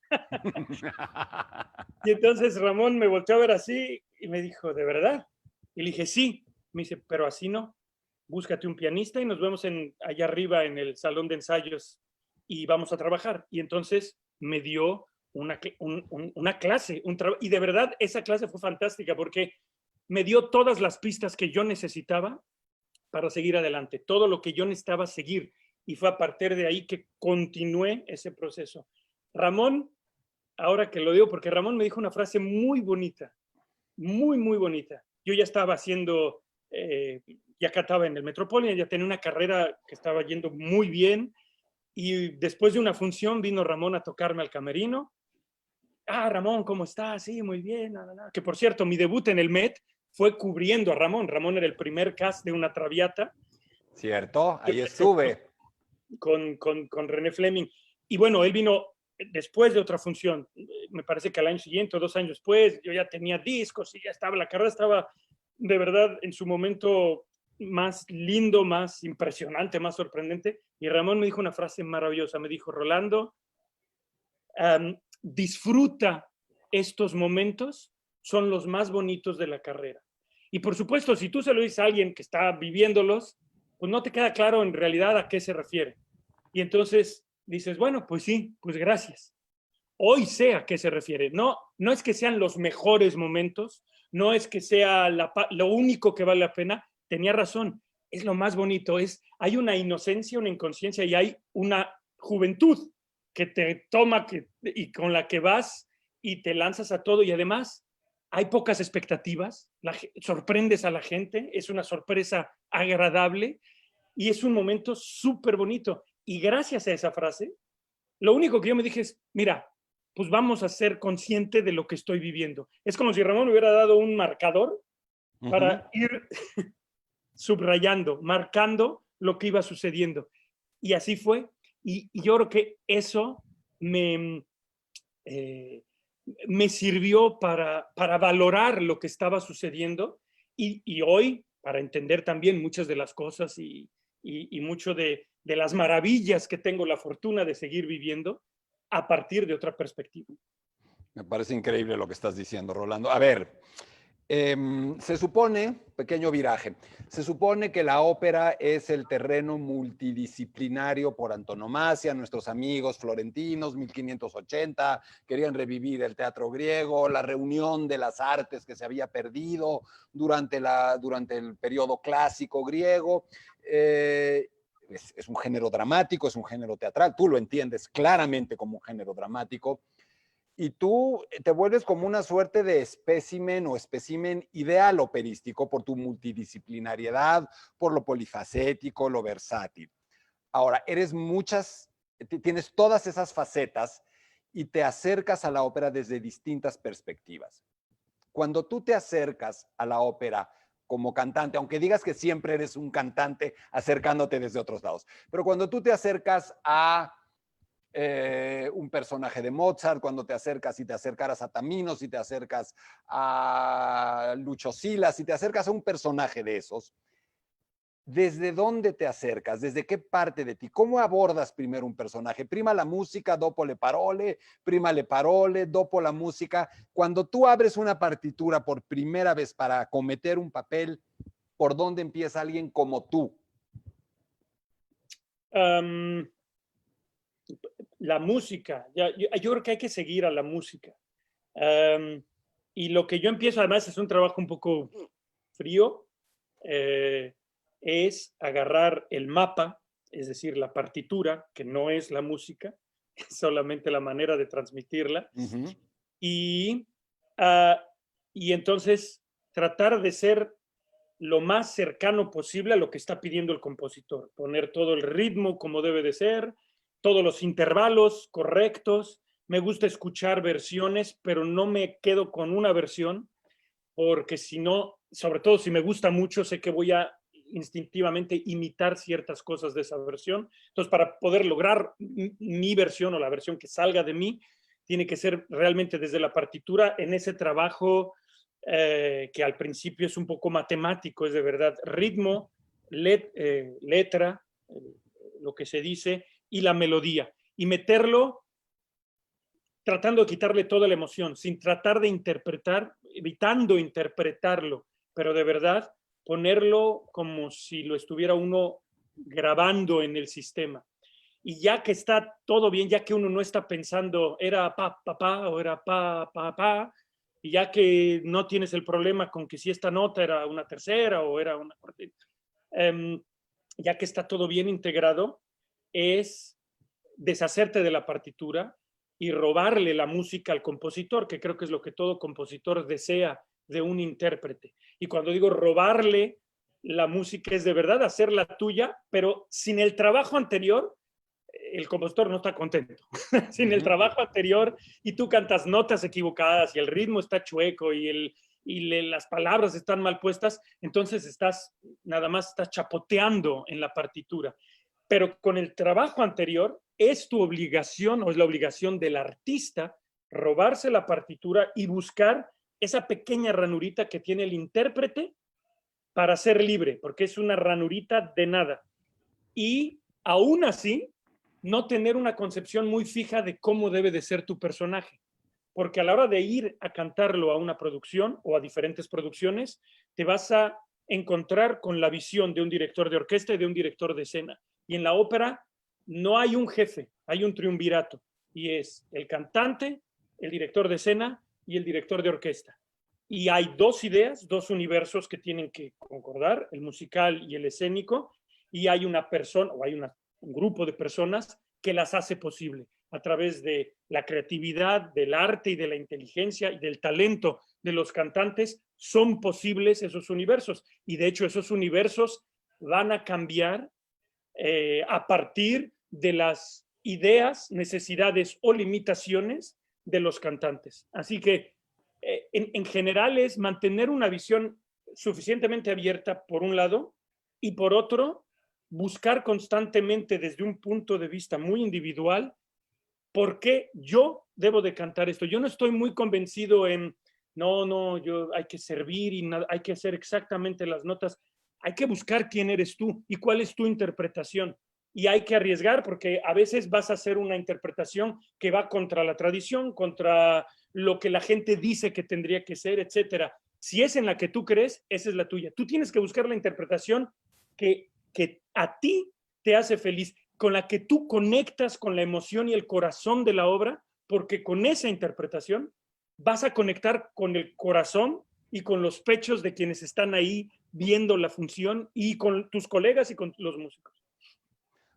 Y entonces Ramón me volteó a ver así y me dijo, ¿de verdad? Y le dije, sí. Me dice, pero así no. Búscate un pianista y nos vemos allá arriba en el salón de ensayos y vamos a trabajar. Y entonces me dio una clase, y de verdad esa clase fue fantástica porque me dio todas las pistas que yo necesitaba para seguir adelante, todo lo que yo necesitaba seguir, y fue a partir de ahí que continué ese proceso. Ramón, ahora que lo digo, porque Ramón me dijo una frase muy bonita, muy, muy bonita. Yo ya estaba haciendo, ya cantaba en el Metropolitan, ya tenía una carrera que estaba yendo muy bien, y después de una función vino Ramón a tocarme al camerino, Ramón, ¿cómo estás? Sí, muy bien. Que por cierto, mi debut en el Met fue cubriendo a Ramón. Ramón era el primer cast de una Traviata. Cierto, ahí Perfecto. estuve. Con René Fleming. Y bueno, él vino después de otra función. Me parece que al año siguiente o 2 años después, yo ya tenía discos y ya estaba, la carrera estaba de verdad en su momento más lindo, más impresionante, más sorprendente. Y Ramón me dijo una frase maravillosa. Me dijo, Rolando, disfruta estos momentos, son los más bonitos de la carrera. Y por supuesto, si tú se lo dices a alguien que está viviéndolos, pues no te queda claro en realidad a qué se refiere. Y entonces dices, bueno, pues sí, pues gracias. Hoy sé a qué se refiere. No, no es que sean los mejores momentos, no es que sea lo único que vale la pena. Tenía razón, es lo más bonito. Hay una inocencia, una inconsciencia y hay una juventud que te toma y con la que vas y te lanzas a todo. Y además hay pocas expectativas, sorprendes a la gente, es una sorpresa agradable y es un momento súper bonito. Y gracias a esa frase, lo único que yo me dije es, mira, pues vamos a ser consciente de lo que estoy viviendo. Es como si Ramón me hubiera dado un marcador para ir subrayando, marcando lo que iba sucediendo. Y así fue. Y yo creo que eso eh, me sirvió para valorar lo que estaba sucediendo y hoy para entender también muchas de las cosas y mucho de las maravillas que tengo la fortuna de seguir viviendo a partir de otra perspectiva. Me parece increíble lo que estás diciendo, Rolando. A ver, se supone, pequeño viraje, se supone que la ópera es el terreno multidisciplinario por antonomasia. Nuestros amigos florentinos, 1580, querían revivir el teatro griego, la reunión de las artes que se había perdido durante el periodo clásico griego. Es un género dramático, es un género teatral, tú lo entiendes claramente como un género dramático. Y tú te vuelves como una suerte de espécimen o espécimen ideal operístico por tu multidisciplinariedad, por lo polifacético, lo versátil. Ahora, tienes todas esas facetas y te acercas a la ópera desde distintas perspectivas. Cuando tú te acercas a la ópera como cantante, aunque digas que siempre eres un cantante acercándote desde otros lados, pero cuando tú te acercas a un personaje de Mozart, cuando te acercas, si te acercaras a Tamino, si te acercas a Lucho Sila, si te acercas a un personaje de esos, ¿desde dónde te acercas? ¿Desde qué parte de ti? ¿Cómo abordas primero un personaje? ¿Prima la música, dopo le parole, prima le parole, dopo la música? Cuando tú abres una partitura por primera vez para acometer un papel, ¿por dónde empieza alguien como tú? La música, yo creo que hay que seguir a la música. Y lo que yo empiezo, además, es un trabajo un poco frío, es agarrar el mapa, es decir, la partitura, que no es la música, es solamente la manera de transmitirla, y, uh, y entonces tratar de ser lo más cercano posible a lo que está pidiendo el compositor, poner todo el ritmo como debe de ser, todos los intervalos correctos. Me gusta escuchar versiones, pero no me quedo con una versión, porque si no, sobre todo si me gusta mucho, sé que voy a instintivamente imitar ciertas cosas de esa versión. Entonces, para poder lograr mi versión o la versión que salga de mí, tiene que ser realmente desde la partitura en ese trabajo que al principio es un poco matemático, es de verdad ritmo, letra, lo que se dice, y la melodía. Y meterlo tratando de quitarle toda la emoción, sin tratar de interpretar, evitando interpretarlo, pero de verdad ponerlo como si lo estuviera uno grabando en el sistema. Y ya que está todo bien, ya que uno no está pensando era pa, pa, pa, o era pa, pa, pa, y ya que no tienes el problema con que si esta nota era una tercera o era una cuarta, ya que está todo bien integrado, es deshacerte de la partitura y robarle la música al compositor, que creo que es lo que todo compositor desea de un intérprete. Y cuando digo robarle la música es de verdad hacerla tuya, pero sin el trabajo anterior, el compositor no está contento. Sin el trabajo anterior y tú cantas notas equivocadas y el ritmo está chueco y las palabras están mal puestas, entonces nada más estás chapoteando en la partitura. Pero con el trabajo anterior es tu obligación o es la obligación del artista robarse la partitura y buscar esa pequeña ranurita que tiene el intérprete para ser libre, porque es una ranurita de nada. Y aún así, no tener una concepción muy fija de cómo debe de ser tu personaje. Porque a la hora de ir a cantarlo a una producción o a diferentes producciones, te vas a encontrar con la visión de un director de orquesta y de un director de escena. Y en la ópera no hay un jefe, hay un triunvirato. Y es el cantante, el director de escena y el director de orquesta. Y hay dos ideas, dos universos que tienen que concordar, el musical y el escénico, y hay una persona o hay un grupo de personas que las hace posible a través de la creatividad, del arte y de la inteligencia y del talento de los cantantes, son posibles esos universos. Y de hecho esos universos van a cambiar a partir de las ideas, necesidades o limitaciones de los cantantes. Así que en general es mantener una visión suficientemente abierta por un lado y por otro buscar constantemente desde un punto de vista muy individual por qué yo debo de cantar esto. Yo no estoy muy convencido en hay que servir y hay que hacer exactamente las notas. Hay que buscar quién eres tú y cuál es tu interpretación. Y hay que arriesgar porque a veces vas a hacer una interpretación que va contra la tradición, contra lo que la gente dice que tendría que ser, etcétera. Si es en la que tú crees, esa es la tuya. Tú tienes que buscar la interpretación que a ti te hace feliz, con la que tú conectas con la emoción y el corazón de la obra, porque con esa interpretación vas a conectar con el corazón y con los pechos de quienes están ahí viendo la función y con tus colegas y con los músicos.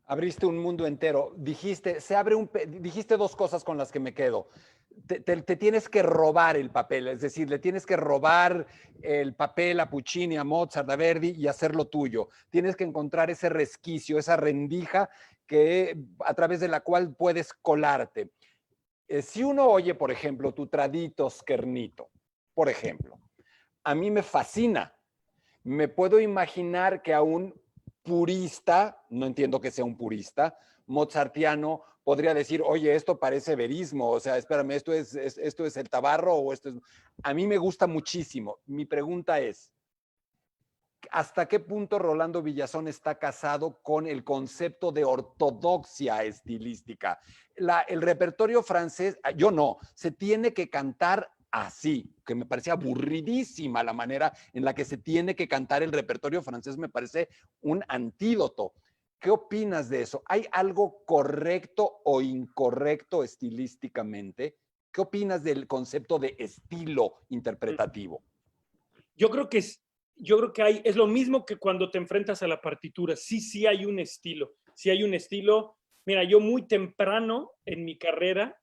Abriste un mundo entero. Dijiste, dijiste dos cosas con las que me quedo. Te tienes que robar el papel, es decir, le tienes que robar el papel a Puccini, a Mozart, a Verdi y hacerlo tuyo. Tienes que encontrar ese resquicio, esa rendija a través de la cual puedes colarte. Si uno oye, por ejemplo, tu Tradito Schernito, por ejemplo, a mí me fascina. Me puedo imaginar que a un purista, no entiendo que sea un purista, mozartiano, podría decir, oye, esto parece verismo, o sea, espérame, esto es el tabarro o esto es... A mí me gusta muchísimo. Mi pregunta es, ¿hasta qué punto Rolando Villazón está casado con el concepto de ortodoxia estilística? El repertorio francés, yo no, se tiene que cantar así, que me parece aburridísima la manera en la que se tiene que cantar el repertorio francés, me parece un antídoto. ¿Qué opinas de eso? ¿Hay algo correcto o incorrecto estilísticamente? ¿Qué opinas del concepto de estilo interpretativo? Yo creo que es lo mismo que cuando te enfrentas a la partitura. Sí hay un estilo. Sí hay un estilo. Mira, yo muy temprano en mi carrera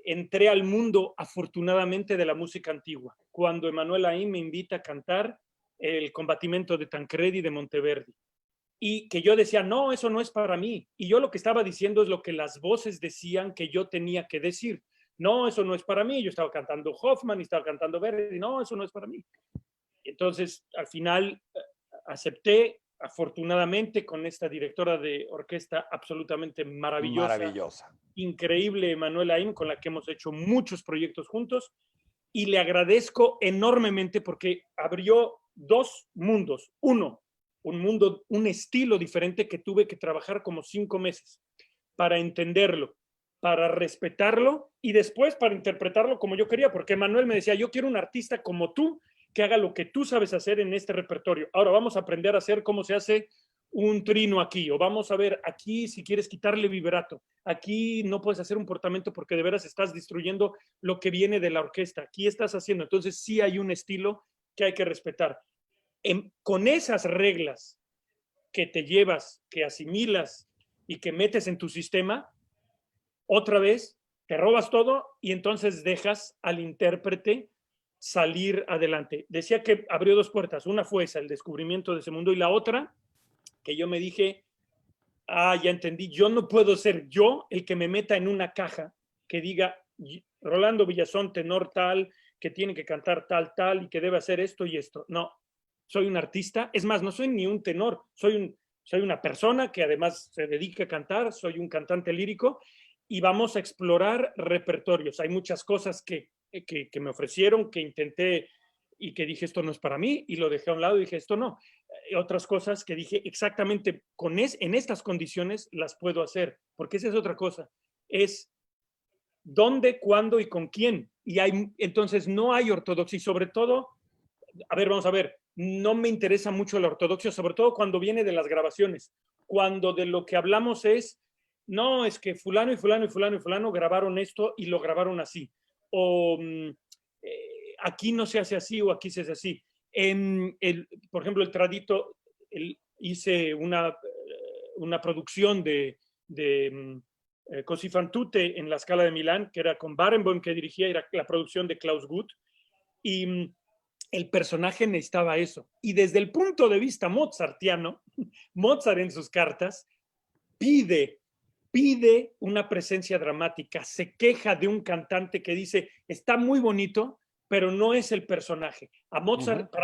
entré al mundo, afortunadamente, de la música antigua. Cuando Emanuel Aim me invita a cantar el Combattimento de Tancredi de Monteverdi. Y que yo decía, no, eso no es para mí. Y yo lo que estaba diciendo es lo que las voces decían que yo tenía que decir. No, eso no es para mí. Yo estaba cantando Hoffman y estaba cantando Verdi. No, eso no es para mí. Entonces, al final, acepté, afortunadamente, con esta directora de orquesta absolutamente maravillosa. Increíble, Manuela Aim, con la que hemos hecho muchos proyectos juntos, y le agradezco enormemente porque abrió dos mundos. Uno, un estilo diferente que tuve que trabajar como 5 meses para entenderlo, para respetarlo y después para interpretarlo como yo quería, porque Manuel me decía, yo quiero un artista como tú, que haga lo que tú sabes hacer en este repertorio. Ahora vamos a aprender a hacer cómo se hace un trino aquí, o vamos a ver aquí si quieres quitarle vibrato, aquí no puedes hacer un portamento porque de veras estás destruyendo lo que viene de la orquesta, aquí estás haciendo, entonces sí hay un estilo que hay que respetar. Con esas reglas que te llevas, que asimilas y que metes en tu sistema, otra vez te robas todo y entonces dejas al intérprete salir adelante. Decía que abrió dos puertas. Una fue esa, el descubrimiento de ese mundo, y la otra, que yo me dije, Ya entendí. Yo no puedo ser yo el que me meta en una caja que diga Rolando Villazón, tenor tal, que tiene que cantar tal, tal y que debe hacer esto y esto. No, soy un artista. Es más, no soy ni un tenor, soy una persona que además se dedica a cantar, soy un cantante lírico y vamos a explorar repertorios. Hay muchas cosas que me ofrecieron, que intenté y que dije esto no es para mí y lo dejé a un lado y dije esto no. Otras cosas que dije exactamente en estas condiciones las puedo hacer, porque esa es otra cosa. Es dónde, cuándo y con quién. Y entonces no hay ortodoxia y sobre todo, vamos a ver, no me interesa mucho la ortodoxia, sobre todo cuando viene de las grabaciones, cuando de lo que hablamos no, es que fulano y fulano y fulano y fulano grabaron esto y lo grabaron así. O aquí no se hace así o aquí se hace así. Por ejemplo, el Tradito, hice una producción de Così fan tutte en la Scala de Milán, que era con Barenboim que dirigía, era la producción de Klaus Guth, y el personaje necesitaba eso. Y desde el punto de vista mozartiano, Mozart en sus cartas pide una presencia dramática, se queja de un cantante que dice, está muy bonito, pero no es el personaje. Para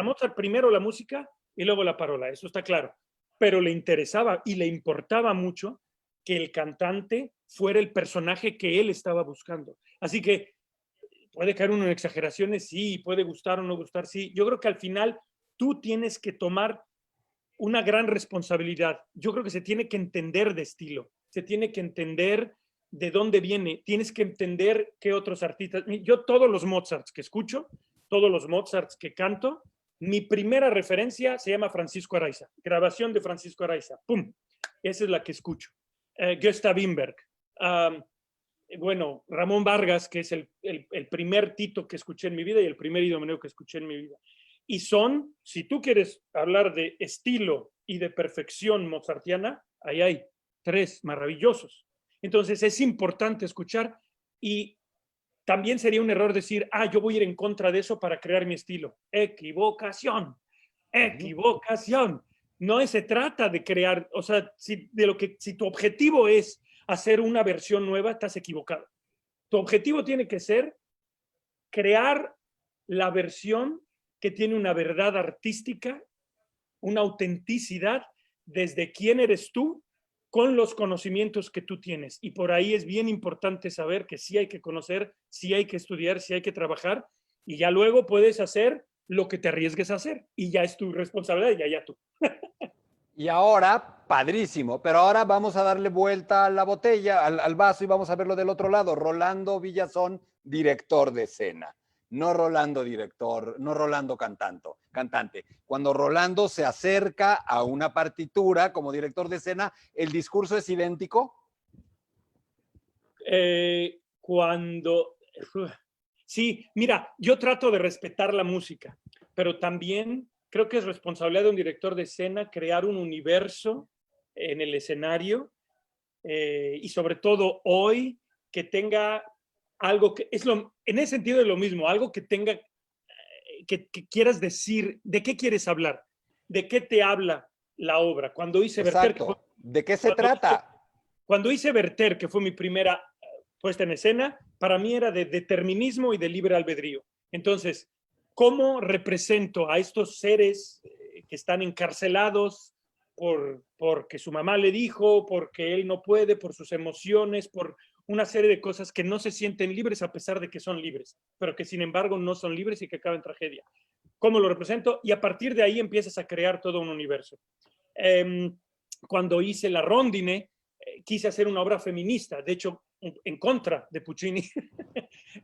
Mozart primero la música y luego la parola, eso está claro. Pero le interesaba y le importaba mucho que el cantante fuera el personaje que él estaba buscando. Así que puede caer uno en exageraciones, sí, puede gustar o no gustar, sí. Yo creo que al final tú tienes que tomar una gran responsabilidad. Yo creo que se tiene que entender de estilo, se tiene que entender de dónde viene, tienes que entender qué otros artistas. Yo todos los Mozarts que escucho, todos los Mozarts que canto, mi primera referencia se llama Francisco Araiza, grabación de Francisco Araiza, ¡pum! Esa es la que escucho. Gustav Wimberg, bueno, Ramón Vargas, que es el primer Tito que escuché en mi vida y el primer idomeneo que escuché en mi vida. Y si tú quieres hablar de estilo y de perfección mozartiana, ahí hay 3 maravillosos. Entonces es importante escuchar y también sería un error decir, yo voy a ir en contra de eso para crear mi estilo. Equivocación, equivocación. No se trata de crear, o sea, si tu objetivo es hacer una versión nueva, estás equivocado. Tu objetivo tiene que ser crear la versión que tiene una verdad artística, una autenticidad desde quién eres tú con los conocimientos que tú tienes. Y por ahí es bien importante saber que sí hay que conocer, sí hay que estudiar, sí hay que trabajar y ya luego puedes hacer lo que te arriesgues a hacer y ya es tu responsabilidad y ya tú. Y ahora, padrísimo, pero ahora vamos a darle vuelta a la botella, al vaso y vamos a verlo del otro lado. Rolando Villazón, director de escena. No Rolando director, no Rolando cantante. Cuando Rolando se acerca a una partitura como director de escena, ¿el discurso es idéntico? Sí, mira, yo trato de respetar la música, pero también creo que es responsabilidad de un director de escena crear un universo en el escenario y sobre todo hoy que tenga algo que en ese sentido es lo mismo, algo que tenga que quieras decir, ¿de qué quieres hablar? ¿De qué te habla la obra? Cuando hice Exacto. Werther, ¿De qué se trata? Cuando hice Werther, que fue mi primera puesta en escena, para mí era de determinismo y de libre albedrío. Entonces, ¿cómo represento a estos seres que están encarcelados porque su mamá le dijo, porque él no puede, por sus emociones, por una serie de cosas que no se sienten libres a pesar de que son libres, pero que sin embargo no son libres y que acaban en tragedia? ¿Cómo lo represento? Y a partir de ahí empiezas a crear todo un universo. Cuando hice La Rondine, quise hacer una obra feminista, de hecho, en contra de Puccini.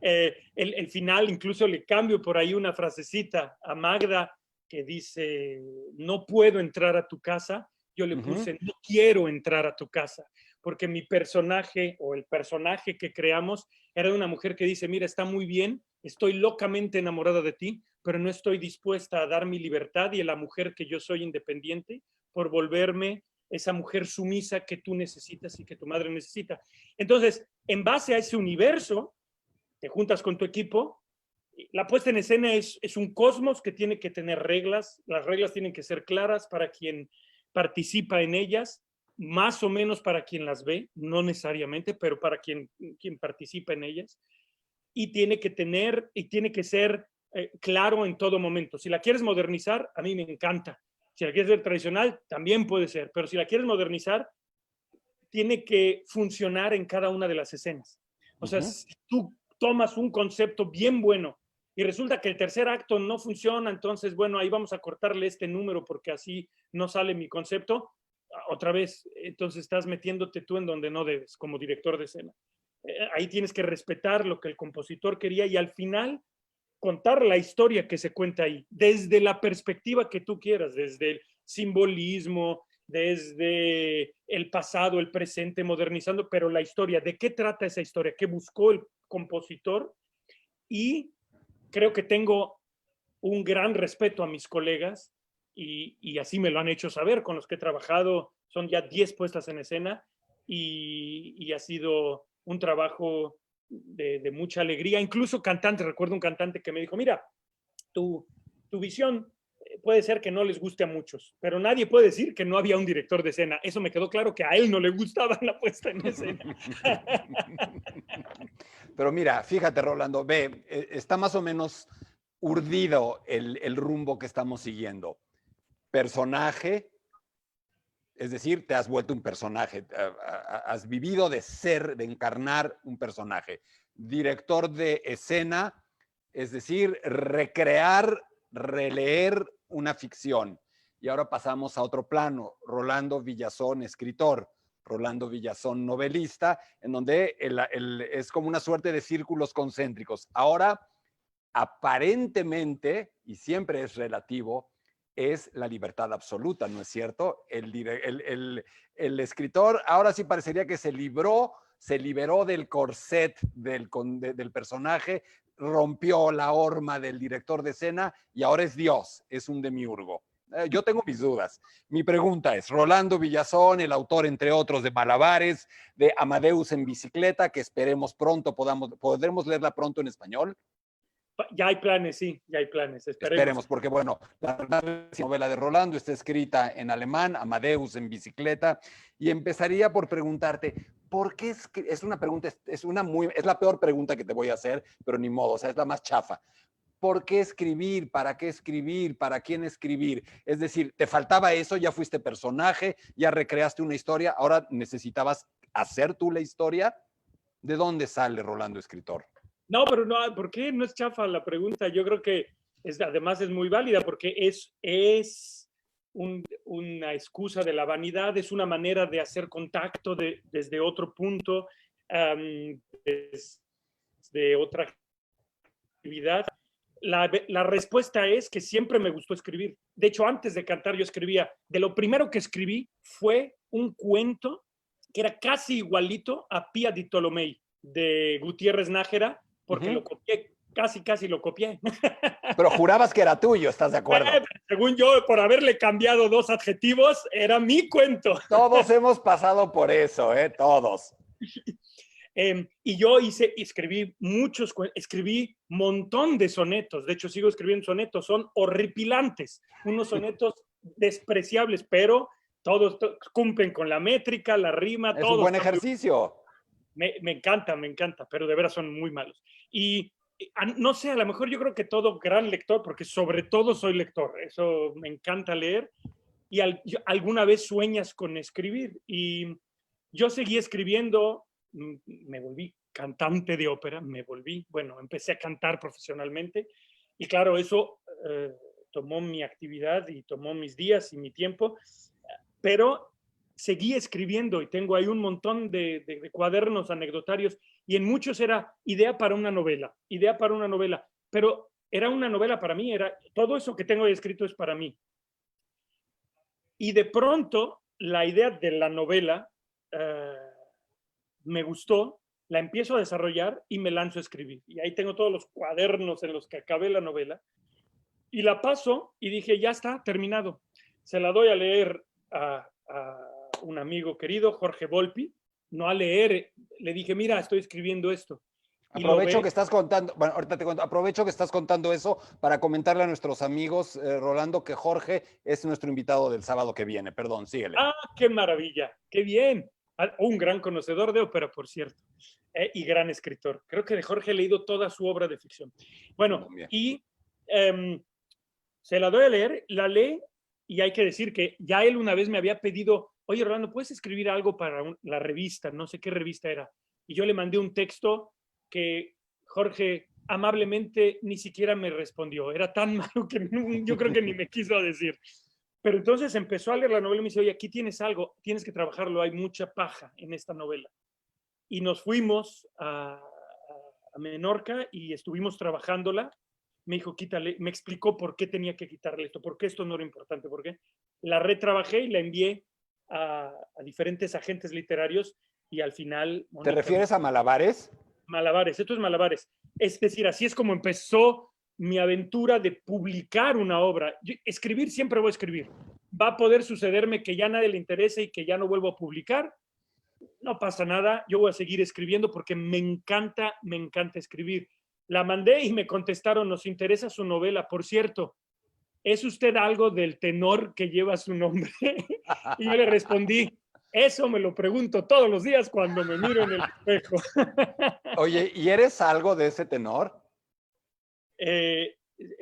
El final, incluso le cambio por ahí una frasecita a Magda que dice, no puedo entrar a tu casa. Yo le puse, no quiero entrar a tu casa, porque mi personaje o el personaje que creamos era de una mujer que dice, mira, está muy bien, estoy locamente enamorada de ti, pero no estoy dispuesta a dar mi libertad y a la mujer que yo soy independiente por volverme esa mujer sumisa que tú necesitas y que tu madre necesita. Entonces, en base a ese universo, te juntas con tu equipo, la puesta en escena es un cosmos que tiene que tener reglas, las reglas tienen que ser claras para quien participa en ellas, más o menos para quien las ve, no necesariamente, pero para quien participa en ellas. Y tiene que ser claro en todo momento. Si la quieres modernizar, a mí me encanta. Si la quieres ver tradicional, también puede ser. Pero si la quieres modernizar, tiene que funcionar en cada una de las escenas. O sea, si tú tomas un concepto bien bueno y resulta que el tercer acto no funciona, entonces, bueno, ahí vamos a cortarle este número porque así no sale mi concepto, otra vez, entonces estás metiéndote tú en donde no debes como director de escena. Ahí tienes que respetar lo que el compositor quería y al final contar la historia que se cuenta ahí, desde la perspectiva que tú quieras, desde el simbolismo, desde el pasado, el presente, modernizando, pero la historia, ¿de qué trata esa historia? ¿Qué buscó el compositor? Y creo que tengo un gran respeto a mis colegas y así me lo han hecho saber, con los que he trabajado, son ya 10 puestas en escena y ha sido un trabajo de mucha alegría. Incluso cantantes, recuerdo un cantante que me dijo, mira, tu visión puede ser que no les guste a muchos, pero nadie puede decir que no había un director de escena. Eso me quedó claro que a él no le gustaba la puesta en escena. Pero mira, fíjate, Rolando, ve, está más o menos urdido el rumbo que estamos siguiendo. Personaje, es decir, te has vuelto un personaje, has vivido de ser, de encarnar un personaje. Director de escena, es decir, recrear, releer una ficción. Y ahora pasamos a otro plano. Rolando Villazón, escritor. Rolando Villazón, novelista, en donde es como una suerte de círculos concéntricos. Ahora, aparentemente, y siempre es relativo, es la libertad absoluta, ¿no es cierto? El escritor ahora sí parecería que se liberó del corset del personaje, rompió la horma del director de escena y ahora es Dios, es un demiurgo. Yo tengo mis dudas. Mi pregunta es, Rolando Villazón, el autor, entre otros, de Malabares, de Amadeus en bicicleta, que esperemos pronto podremos leerla pronto en español. Ya hay planes, sí, ya hay planes, Esperemos, porque bueno, la novela de Rolando está escrita en alemán, Amadeus en bicicleta, y empezaría por preguntarte, ¿por qué es una pregunta, es la peor pregunta que te voy a hacer, pero ni modo, o sea, es la más chafa. ¿Por qué escribir? ¿Para qué escribir? ¿Para quién escribir? Es decir, ¿te faltaba eso? ¿Ya fuiste personaje? ¿Ya recreaste una historia? ¿Ahora necesitabas hacer tú la historia? ¿De dónde sale Rolando escritor? No, pero no, ¿por qué no es chafa la pregunta? Yo creo que además es muy válida porque es una excusa de la vanidad, es una manera de hacer contacto desde otro punto, desde otra actividad. La respuesta es que siempre me gustó escribir. De hecho, antes de cantar yo escribía. De lo primero que escribí fue un cuento que era casi igualito a Pía di Tolomei de Gutiérrez Nájera, porque lo copié, casi lo copié. Pero jurabas que era tuyo, ¿estás de acuerdo? Según yo, por haberle cambiado 2 adjetivos, era mi cuento. Todos hemos pasado por eso, todos. Y yo escribí escribí un montón de sonetos. De hecho, sigo escribiendo sonetos, son horripilantes, unos sonetos despreciables, pero todos cumplen con la métrica, la rima. Es un buen ejercicio. Me encanta, pero de veras son muy malos. Y no sé, a lo mejor yo creo que todo gran lector, porque sobre todo soy lector, eso me encanta leer, y alguna vez sueñas con escribir. Y yo seguí escribiendo, me volví cantante de ópera, bueno, empecé a cantar profesionalmente, y claro, eso tomó mi actividad y tomó mis días y mi tiempo, pero seguí escribiendo y tengo ahí un montón de cuadernos anecdotarios y en muchos era idea para una novela, pero era una novela para mí, todo eso que tengo ahí escrito es para mí. Y de pronto la idea de la novela me gustó, la empiezo a desarrollar y me lanzo a escribir. Y ahí tengo todos los cuadernos en los que acabé la novela y la paso y dije, ya está, terminado. Se la doy a leer a un amigo querido, Jorge Volpi, no a leer, le dije, mira, estoy escribiendo esto. y lo Aprovecho que ves. estás contando, bueno, ahorita te cuento, aprovecho que estás contando eso para comentarle a nuestros amigos, Rolando, que Jorge es nuestro invitado del sábado que viene. Perdón, síguele. ¡Ah, qué maravilla! ¡Qué bien! Un gran conocedor de ópera, por cierto, y gran escritor. Creo que de Jorge he leído toda su obra de ficción. Bueno, También. y se la doy a leer, la lee, y hay que decir que ya él una vez me había pedido, oye, Rolando, ¿puedes escribir algo para la revista? No sé qué revista era. Y yo le mandé un texto que Jorge amablemente ni siquiera me respondió. Era tan malo que yo creo que ni me quiso decir. Pero entonces empezó a leer la novela y me dice, oye, aquí tienes algo, tienes que trabajarlo, hay mucha paja en esta novela. Y nos fuimos a Menorca y estuvimos trabajándola. Me dijo, quítale, me explicó por qué tenía que quitarle esto, por qué esto no era importante, por qué. La retrabajé y la envié a diferentes agentes literarios y al final, ¿Te Mónica, refieres a Malabares? Malabares, esto es Malabares. Es decir, así es como empezó mi aventura de publicar una obra. Escribir siempre voy a escribir. Va a poder sucederme que ya a nadie le interese y que ya no vuelvo a publicar. No pasa nada, yo voy a seguir escribiendo porque me encanta escribir. La mandé y me contestaron, nos interesa su novela. Por cierto, ¿es usted algo del tenor que lleva su nombre? Y yo le respondí, eso me lo pregunto todos los días cuando me miro en el espejo. Oye, ¿y eres algo de ese tenor? Eh,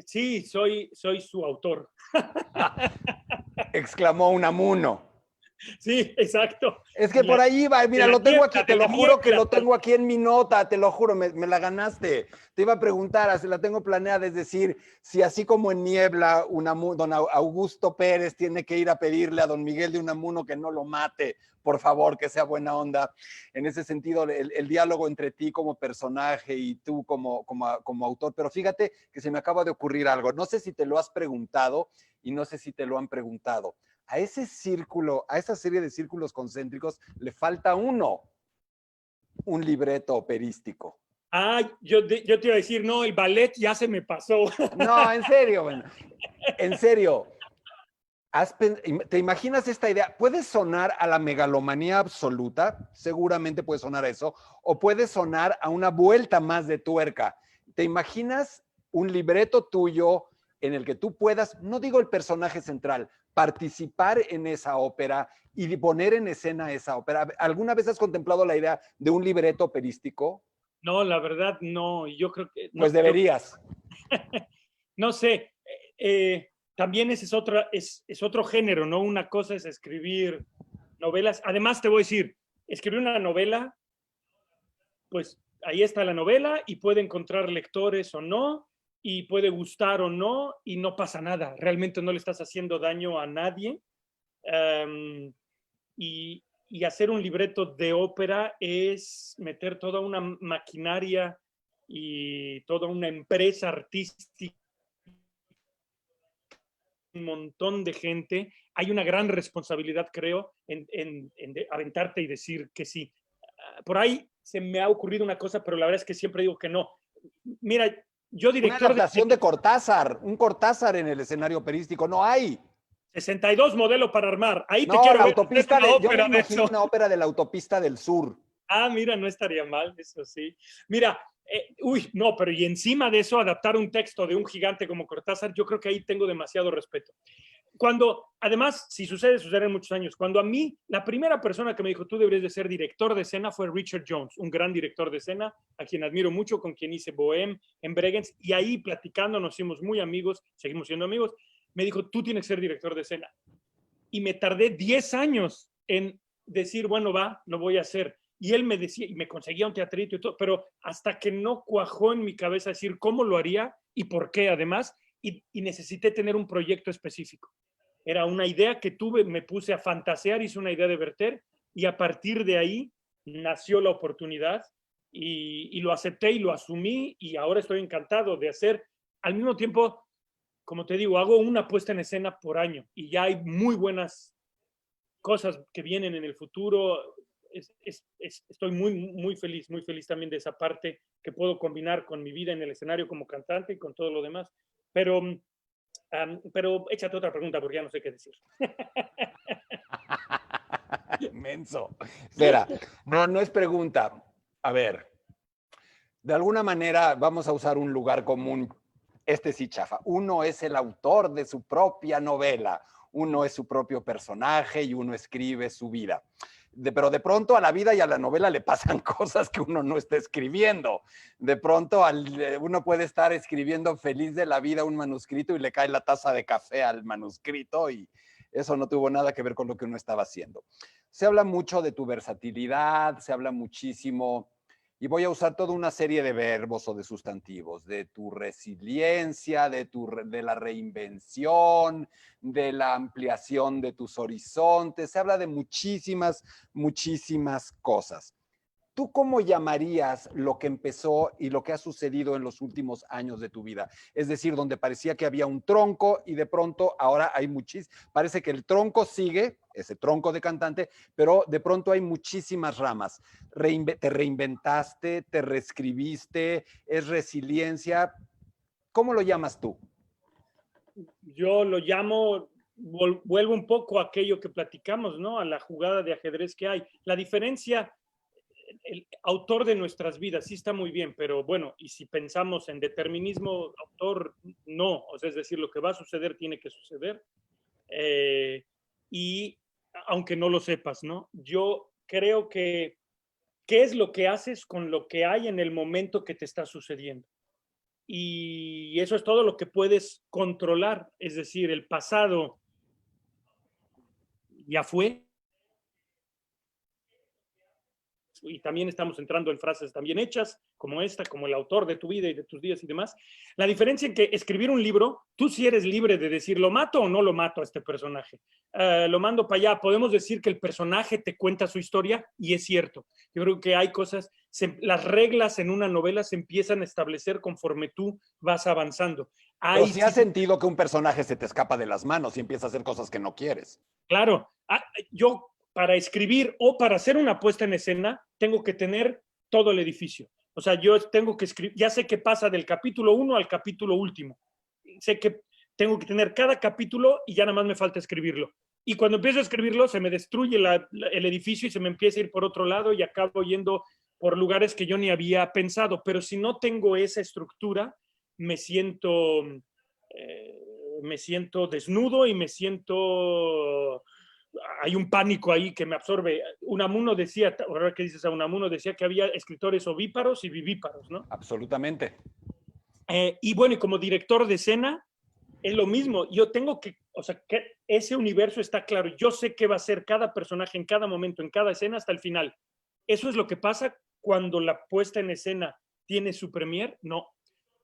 sí, soy su autor. Exclamó Unamuno. Sí, exacto. Es que De la, por ahí va, de mira, la lo tengo aquí, niebla, te de lo la juro que niebla. lo tengo aquí en mi nota, te lo juro, me la ganaste. Te iba a preguntar, la tengo planeada, es decir, si así como en Niebla, don Augusto Pérez tiene que ir a pedirle a don Miguel de Unamuno que no lo mate, por favor, que sea buena onda. En ese sentido, el diálogo entre ti como personaje y tú como autor, pero fíjate que se me acaba de ocurrir algo, no sé si te lo has preguntado y no sé si te lo han preguntado. A ese círculo, a esa serie de círculos concéntricos, le falta uno, un libreto operístico. Ah, yo te iba a decir, no, el ballet ya se me pasó. No, en serio, bueno, en serio. ¿Te imaginas esta idea? Puede sonar a la megalomanía absoluta, seguramente puede sonar a eso, o puede sonar a una vuelta más de tuerca. ¿Te imaginas un libreto tuyo en el que tú puedas, no digo el personaje central, participar en esa ópera y poner en escena esa ópera? ¿Alguna vez has contemplado la idea de un libreto operístico? No, la verdad, no. Yo creo que, Pues no, deberías. no sé. También ese es otro género, ¿no? Una cosa es escribir novelas. Además, te voy a decir, escribir una novela, pues ahí está la novela y puede encontrar lectores o no, y puede gustar o no, y no pasa nada. Realmente no le estás haciendo daño a nadie. Um, y hacer un libreto de ópera es meter toda una maquinaria y toda una empresa artística, un montón de gente. Hay una gran responsabilidad, creo, en aventarte y decir que sí. Por ahí se me ha ocurrido una cosa, pero la verdad es que siempre digo que no. Mira, yo Una director de adaptación de Cortázar, un Cortázar en el escenario operístico, no hay. 62 modelo para armar. Ahí te No, quiero la ver hacer autopista una de, yo me ópera de imagino eso. una ópera de la autopista del sur. Ah, mira, no estaría mal, eso sí. Mira, no, pero y encima de eso, adaptar un texto de un gigante como Cortázar, yo creo que ahí tengo demasiado respeto. Cuando, además, si sucede en muchos años. Cuando a mí, la primera persona que me dijo, tú deberías de ser director de escena fue Richard Jones, un gran director de escena, a quien admiro mucho, con quien hice Bohème en Bregenz, y ahí platicando nos hicimos muy amigos, seguimos siendo amigos, me dijo, tú tienes que ser director de escena. Y me tardé 10 años en decir, bueno, va, lo voy a hacer. Y él me decía, y me conseguía un teatrito y todo, pero hasta que no cuajó en mi cabeza decir cómo lo haría y por qué además, y necesité tener un proyecto específico. Era una idea que tuve, me puse a fantasear, hice una idea de Werther, y a partir de ahí nació la oportunidad, y lo acepté y lo asumí, y ahora estoy encantado de hacer. Al mismo tiempo, como te digo, hago una puesta en escena por año, y ya hay muy buenas cosas que vienen en el futuro. Estoy muy feliz también de esa parte que puedo combinar con mi vida en el escenario como cantante y con todo lo demás. Pero échate otra pregunta porque ya no sé qué decir. Menso. Espera, no, no es pregunta. A ver, De alguna manera vamos a usar un lugar común. Este sí chafa. Uno es el autor de su propia novela. Uno es su propio personaje y uno escribe su vida. Pero de pronto a la vida y a la novela le pasan cosas que uno no está escribiendo. De pronto uno puede estar escribiendo feliz de la vida un manuscrito y le cae la taza de café al manuscrito y eso no tuvo nada que ver con lo que uno estaba haciendo. Se habla mucho de tu versatilidad, se habla muchísimo, y voy a usar toda una serie de verbos o de sustantivos, de tu resiliencia, de la reinvención, de la ampliación de tus horizontes. Se habla de muchísimas, muchísimas cosas. ¿Tú cómo llamarías lo que empezó y lo que ha sucedido en los últimos años de tu vida? Es decir, donde parecía que había un tronco y de pronto ahora hay parece que el tronco sigue, ese tronco de cantante, pero de pronto hay muchísimas ramas. Te reinventaste, te reescribiste, es resiliencia. ¿Cómo lo llamas tú? Yo lo llamo, vuelvo un poco a aquello que platicamos, ¿no? A la jugada de ajedrez que hay. La diferencia, el autor de nuestras vidas sí está muy bien, pero bueno, y si pensamos en determinismo, autor, no. O sea, es decir, lo que va a suceder tiene que suceder. Y aunque no lo sepas, ¿no? Yo creo que, ¿qué es lo que haces con lo que hay en el momento que te está sucediendo? Y eso es todo lo que puedes controlar, es decir, el pasado ya fue, y también estamos entrando en frases también hechas, como esta, como el autor de tu vida y de tus días y demás. La diferencia en que escribir un libro, tú sí eres libre de decir, ¿lo mato o no lo mato a este personaje? Lo mando para allá. Podemos decir que el personaje te cuenta su historia y es cierto. Yo creo que hay cosas, las reglas en una novela se empiezan a establecer conforme tú vas avanzando. Pero Hay si has sí, sentido que un personaje se te escapa de las manos y empieza a hacer cosas que no quieres. claro, yo para escribir o para hacer una puesta en escena tengo que tener todo el edificio. O sea, yo tengo que escribir, ya sé qué pasa del capítulo 1 al capítulo último. Sé que tengo que tener cada capítulo y ya nada más me falta escribirlo. Y cuando empiezo a escribirlo se me destruye el edificio y se me empieza a ir por otro lado y acabo yendo por lugares que yo ni había pensado. Pero si no tengo esa estructura, me siento, me siento desnudo y me siento, hay un pánico ahí que me absorbe. Unamuno decía, ahora que dices a Unamuno, decía que había escritores ovíparos y vivíparos, ¿no? Absolutamente. Y bueno, y como director de escena, es lo mismo. Yo tengo que, o sea, que ese universo está claro. Yo sé qué va a ser cada personaje en cada momento, en cada escena hasta el final. ¿Eso es lo que pasa cuando la puesta en escena tiene su premier? No,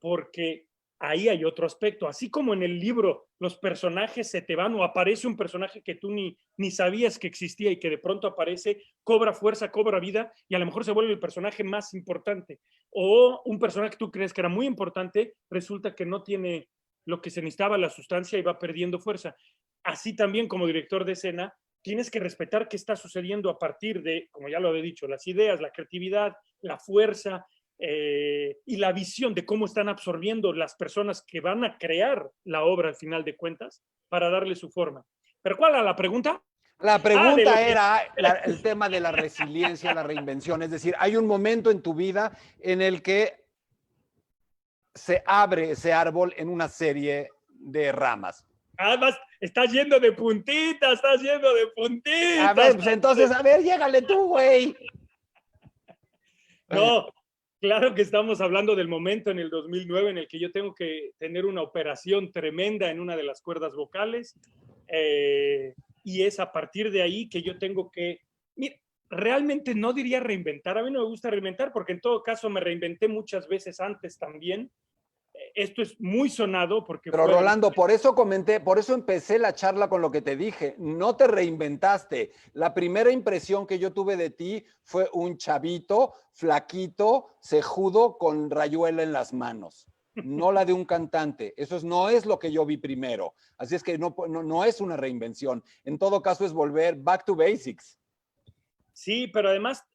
porque ahí hay otro aspecto. Así como en el libro los personajes se te van o aparece un personaje que tú ni sabías que existía y que de pronto aparece, cobra fuerza, cobra vida y a lo mejor se vuelve el personaje más importante. O un personaje que tú crees que era muy importante, resulta que no tiene lo que se necesitaba, la sustancia, y va perdiendo fuerza. Así también como director de escena, tienes que respetar qué está sucediendo a partir de, como ya lo he dicho, las ideas, la creatividad, la fuerza, y la visión de cómo están absorbiendo las personas que van a crear la obra al final de cuentas para darle su forma. ¿Pero cuál era la pregunta? La De lo pregunta que... era el tema de la resiliencia, la reinvención. Es decir, hay un momento en tu vida en el que se abre ese árbol en una serie de ramas. Además, estás yendo de puntitas, estás yendo de A ver, puntitas. pues entonces, a ver, llégale tú, güey. No, claro que estamos hablando del momento en el 2009 en el que yo tengo que tener una operación tremenda en una de las cuerdas vocales, y es a partir de ahí que yo tengo que, mira, realmente no diría reinventar, a mí no me gusta reinventar porque en todo caso me reinventé muchas veces antes también. Esto es muy sonado porque Pero fue... Rolando, por eso comenté, por eso empecé la charla con lo que te dije. No te reinventaste. La primera impresión que yo tuve de ti fue un chavito, flaquito, cejudo, con rayuela en las manos. No la de un cantante. No es lo que yo vi primero. Así es que no es una reinvención. En todo caso es volver back to basics. Sí, pero además,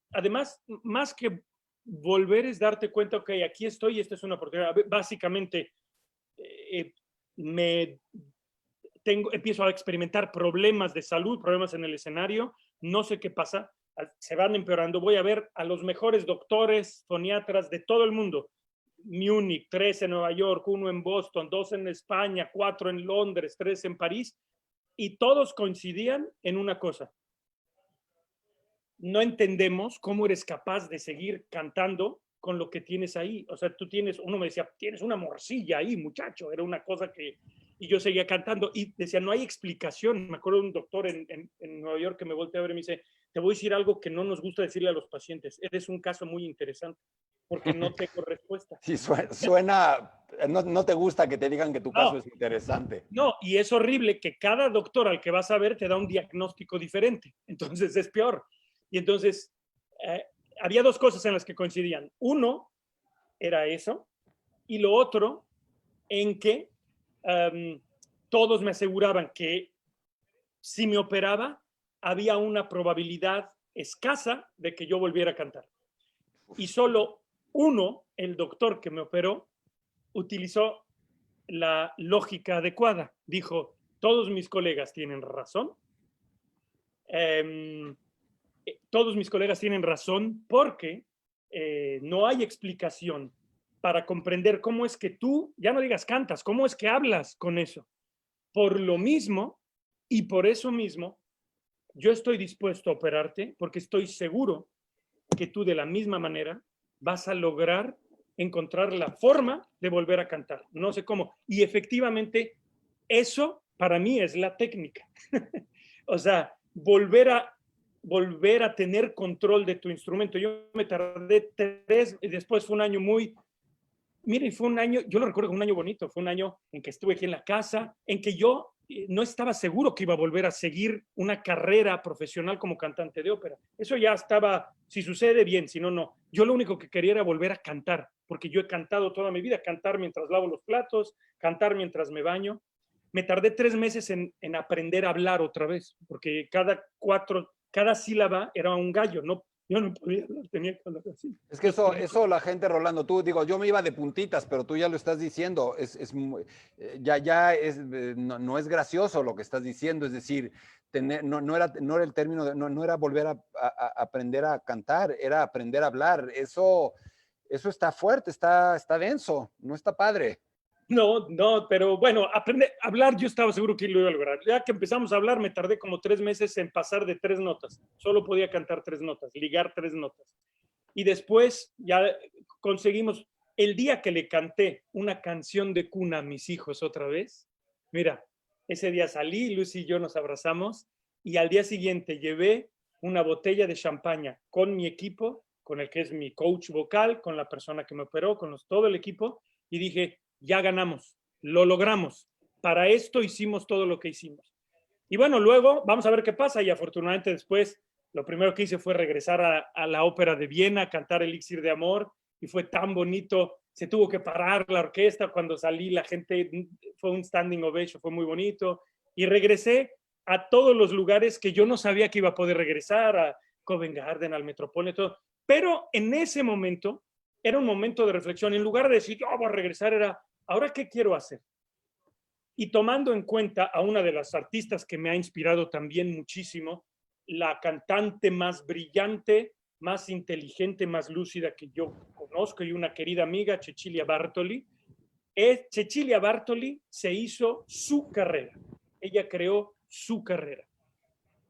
más que volver es darte cuenta, ok, aquí estoy y esta es una oportunidad. Básicamente, eh, me empiezo a experimentar problemas de salud, problemas en el escenario, no sé qué pasa, se van empeorando, voy a ver a los mejores doctores, foniatras de todo el mundo. Múnich, 3 en Nueva York, 1 en Boston, 2 en España, 4 en Londres, 3 en París, y todos coincidían en una cosa. No entendemos cómo eres capaz de seguir cantando con lo que tienes ahí. O sea, uno me decía, tienes una morcilla ahí, muchacho. Era una cosa que... Y yo seguía cantando y decía, no hay explicación. Me acuerdo de un doctor en Nueva York que me volteó a ver y me dice, te voy a decir algo que no nos gusta decirle a los pacientes. Eres un caso muy interesante porque no tengo respuesta. Sí, suena, no te gusta que te digan que tu caso es interesante. No, y es horrible que cada doctor al que vas a ver te da un diagnóstico diferente. Entonces es peor. Y entonces había dos cosas en las que coincidían. Uno era eso, y lo otro en que todos me aseguraban que si me operaba, había una probabilidad escasa de que yo volviera a cantar. Y solo uno, el doctor que me operó, utilizó la lógica adecuada. Dijo, todos mis colegas tienen razón. Todos mis colegas tienen razón porque no hay explicación para comprender cómo es que tú, ya no digas cantas, cómo es que hablas con eso. Por lo mismo, y por eso mismo, yo estoy dispuesto a operarte porque estoy seguro que tú de la misma manera vas a lograr encontrar la forma de volver a cantar. No sé cómo. Y efectivamente, eso para mí es la técnica. O sea, volver a tener control de tu instrumento. Yo me tardé 3, y después fue un año muy... Mire, fue un año, yo lo recuerdo como un año bonito, fue un año en que estuve aquí en la casa, en que yo no estaba seguro que iba a volver a seguir una carrera profesional como cantante de ópera. Eso ya estaba, si sucede bien, si no, no. Yo lo único que quería era volver a cantar, porque yo he cantado toda mi vida, cantar mientras lavo los platos, cantar mientras me baño. Me tardé 3 meses en aprender a hablar otra vez, porque cada sílaba era un gallo, no, yo no podía hablar, tenía que hablar así. Es que eso la gente, Rolando, tú, digo, yo me iba de puntitas, pero tú ya lo estás diciendo, ya es, no es gracioso lo que estás diciendo, es decir, no era el término, no era volver a aprender a cantar, era aprender a hablar, eso está fuerte, está denso, no está padre. No, pero bueno, aprender a hablar yo estaba seguro que lo iba a lograr. Ya que empezamos a hablar, me tardé como 3 meses en pasar de 3 notas. Solo podía cantar 3 notas, ligar 3 notas. Y después ya conseguimos, el día que le canté una canción de cuna a mis hijos otra vez, mira, ese día salí, Lucy y yo nos abrazamos, y al día siguiente llevé una botella de champaña con mi equipo, con el que es mi coach vocal, con la persona que me operó, con todo el equipo, y dije, ya ganamos, lo logramos. Para esto hicimos todo lo que hicimos. Y bueno, luego vamos a ver qué pasa, y afortunadamente después lo primero que hice fue regresar a la ópera de Viena, cantar Elixir de Amor, y fue tan bonito. Se tuvo que parar la orquesta cuando salí, la gente, fue un standing ovation, fue muy bonito. Y regresé a todos los lugares que yo no sabía que iba a poder regresar, a Covent Garden, al Metropolitan, pero en ese momento era un momento de reflexión. En lugar de decir, yo voy a regresar, era, ¿ahora qué quiero hacer? Y tomando en cuenta a una de las artistas que me ha inspirado también muchísimo, la cantante más brillante, más inteligente, más lúcida que yo conozco y una querida amiga, Cecilia Bartoli. Cecilia Bartoli se hizo su carrera. Ella creó su carrera.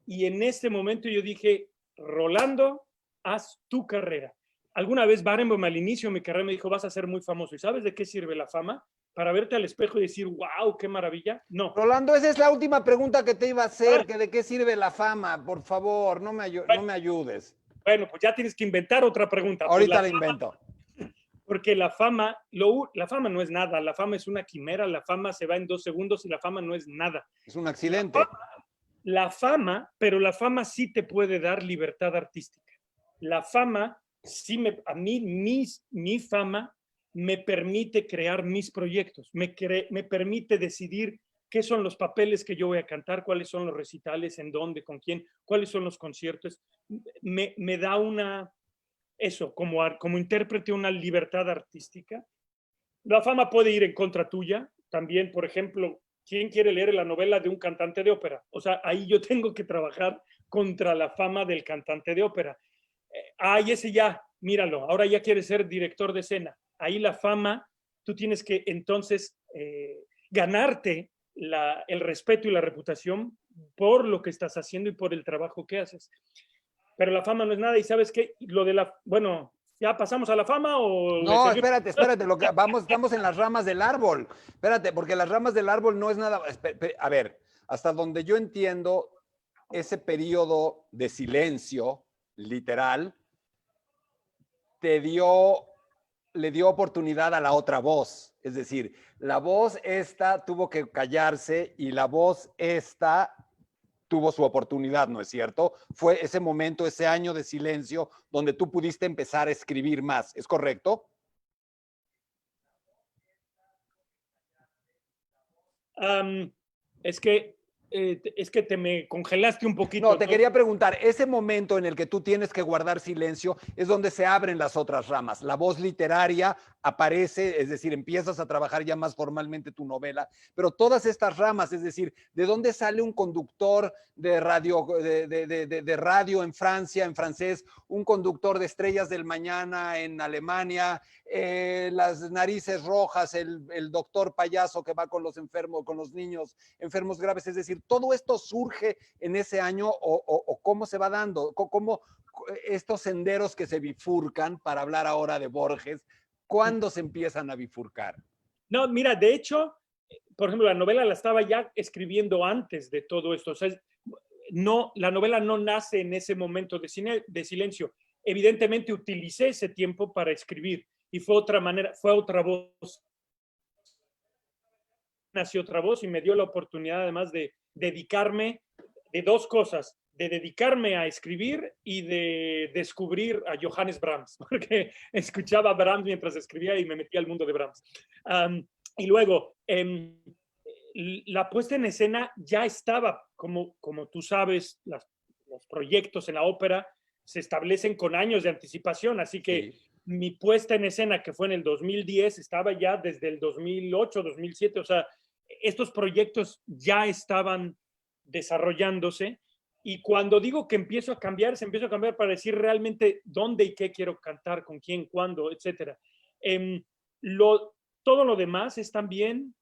Y en este momento yo dije, Rolando, haz tu carrera. Alguna vez Barenboim al inicio de mi carrera me dijo, vas a ser muy famoso. ¿Y sabes de qué sirve la fama? Para verte al espejo y decir, wow, qué maravilla. No. Rolando, esa es la última pregunta que te iba a hacer, que de qué sirve la fama. Por favor, no me ayudes. Bueno, pues ya tienes que inventar otra pregunta. Ahorita pues la invento. Porque la fama no es nada, la fama es una quimera, la fama se va en 2 segundos y la fama no es nada. Es un accidente. Pero la fama sí te puede dar libertad artística. La fama, sí a mí, mi fama me permite crear mis proyectos, me permite decidir qué son los papeles que yo voy a cantar, cuáles son los recitales, en dónde, con quién, cuáles son los conciertos. Me da eso, como intérprete, una libertad artística. La fama puede ir en contra tuya. También, por ejemplo, ¿quién quiere leer la novela de un cantante de ópera? O sea, ahí yo tengo que trabajar contra la fama del cantante de ópera. Y ese ya, míralo, ahora ya quiere ser director de escena. Ahí la fama, tú tienes que entonces ganarte el respeto y la reputación por lo que estás haciendo y por el trabajo que haces. Pero la fama no es nada y ¿sabes qué? Lo de la, bueno, ¿ya pasamos a la fama o le No, seguimos? espérate, estamos en las ramas del árbol. Espérate, porque las ramas del árbol no es nada. A ver, hasta donde yo entiendo, ese periodo de silencio, literal, le dio oportunidad a la otra voz. Es decir, la voz esta tuvo que callarse y la voz esta tuvo su oportunidad, ¿no es cierto? Fue ese momento, ese año de silencio donde tú pudiste empezar a escribir más, ¿es correcto? Es que es que te me congelaste un poquito. No, te quería preguntar, ese momento en el que tú tienes que guardar silencio es donde se abren las otras ramas. La voz literaria aparece, es decir, empiezas a trabajar ya más formalmente tu novela, pero todas estas ramas, es decir, ¿de dónde sale un conductor de radio, de radio en Francia, en francés, un conductor de Estrellas del Mañana en Alemania, las narices rojas, el doctor payaso que va con los enfermos, con los niños enfermos graves? Es decir, todo esto surge en ese año o cómo se va dando, cómo estos senderos que se bifurcan, para hablar ahora de Borges, ¿cuándo se empiezan a bifurcar? No, mira, de hecho, por ejemplo, la novela la estaba ya escribiendo antes de todo esto. O sea, no, la novela no nace en ese momento de silencio. Evidentemente utilicé ese tiempo para escribir y fue otra manera, fue otra voz. Nació otra voz y me dio la oportunidad además de dedicarme de dos cosas, de dedicarme a escribir y de descubrir a Johannes Brahms, porque escuchaba a Brahms mientras escribía y me metía al mundo de Brahms. Y luego, la puesta en escena ya estaba, como tú sabes, los proyectos en la ópera se establecen con años de anticipación, así que sí. Mi puesta en escena, que fue en el 2010, estaba ya desde el 2008, 2007, o sea, estos proyectos ya estaban desarrollándose y cuando digo que empiezo a cambiar, se empiezo a cambiar para decir realmente dónde y qué quiero cantar, con quién, cuándo, etc. Todo lo demás es también,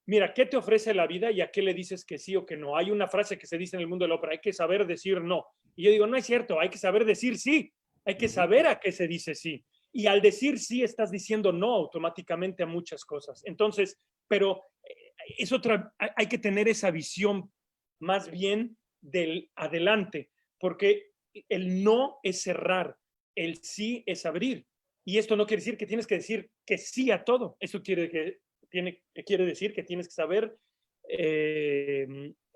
mira, ¿qué te ofrece la vida y a qué le dices que sí o que no? Hay una frase que se dice en el mundo de la ópera, hay que saber decir no. Y yo digo, no es cierto, hay que saber decir sí, hay que saber a qué se dice sí. Y al decir sí estás diciendo no automáticamente a muchas cosas. Entonces, pero es otra, hay que tener esa visión más bien del adelante, porque el no es cerrar, el sí es abrir. Y esto no quiere decir que tienes que decir que sí a todo. Esto quiere decir que tienes que saber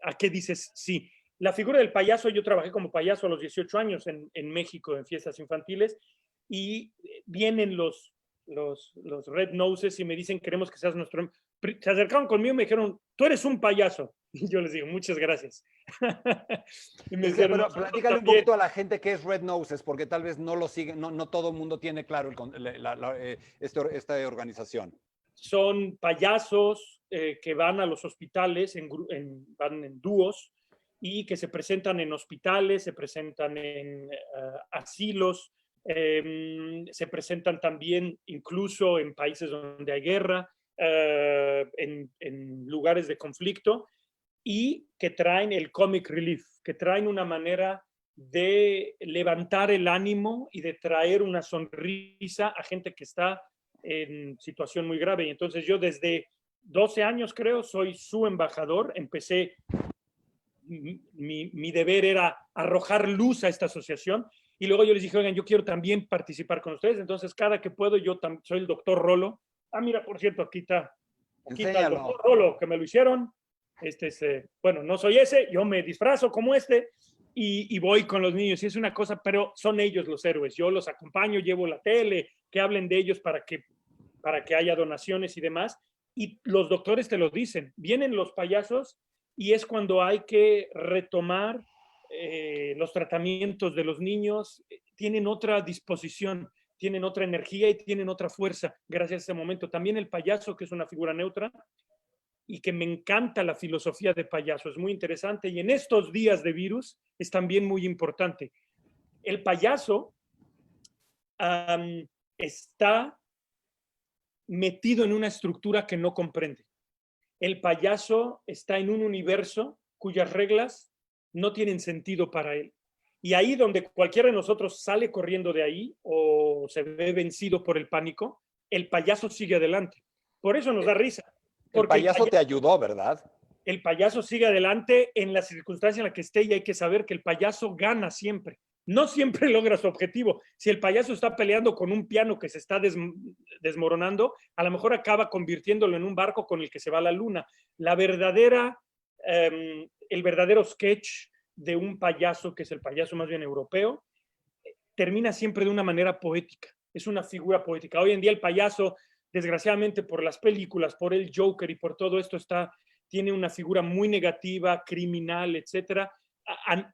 a qué dices sí. La figura del payaso, yo trabajé como payaso a los 18 años en México en fiestas infantiles y vienen los Red Noses y me dicen, queremos que seas nuestro... Se acercaron conmigo y me dijeron, tú eres un payaso. Y yo les digo, muchas gracias. Y me dijeron, pero platícale un poquito a la gente qué es Red Noses, porque tal vez no lo siguen, no todo el mundo tiene claro esta organización. Son payasos que van a los hospitales, van en dúos, y que se presentan en hospitales, se presentan en asilos, se presentan también incluso en países donde hay guerra, en lugares de conflicto, y que traen el comic relief, que traen una manera de levantar el ánimo y de traer una sonrisa a gente que está en situación muy grave. Y entonces yo desde 12 años creo soy su embajador, empecé, mi deber era arrojar luz a esta asociación y luego yo les dije, oigan, yo quiero también participar con ustedes, entonces cada que puedo yo soy el doctor Rolo. Mira, por cierto, aquí está el doctor Rolo, que me lo hicieron. Bueno, no soy ese, yo me disfrazo como y voy con los niños, y es una cosa, pero son ellos los héroes, yo los acompaño, llevo la tele, que hablen de ellos para que haya donaciones y demás, y los doctores te lo dicen, vienen los payasos y es cuando hay que retomar los tratamientos de los niños, tienen otra disposición, tienen otra energía y tienen otra fuerza gracias a ese momento. También el payaso, que es una figura neutra, y que me encanta la filosofía de payaso. Es muy interesante y en estos días de virus es también muy importante. El payaso está metido en una estructura que no comprende. El payaso está en un universo cuyas reglas no tienen sentido para él. Y ahí donde cualquiera de nosotros sale corriendo de ahí o se ve vencido por el pánico, el payaso sigue adelante. Por eso nos da risa. El payaso te ayudó, ¿verdad? El payaso sigue adelante en la circunstancia en la que esté y hay que saber que el payaso gana siempre. No siempre logra su objetivo. Si el payaso está peleando con un piano que se está desmoronando, a lo mejor acaba convirtiéndolo en un barco con el que se va a la luna. El verdadero sketch de un payaso, que es el payaso más bien europeo, termina siempre de una manera poética. Es una figura poética. Hoy en día el payaso, desgraciadamente por las películas, por el Joker y por todo esto, tiene una figura muy negativa, criminal, etcétera,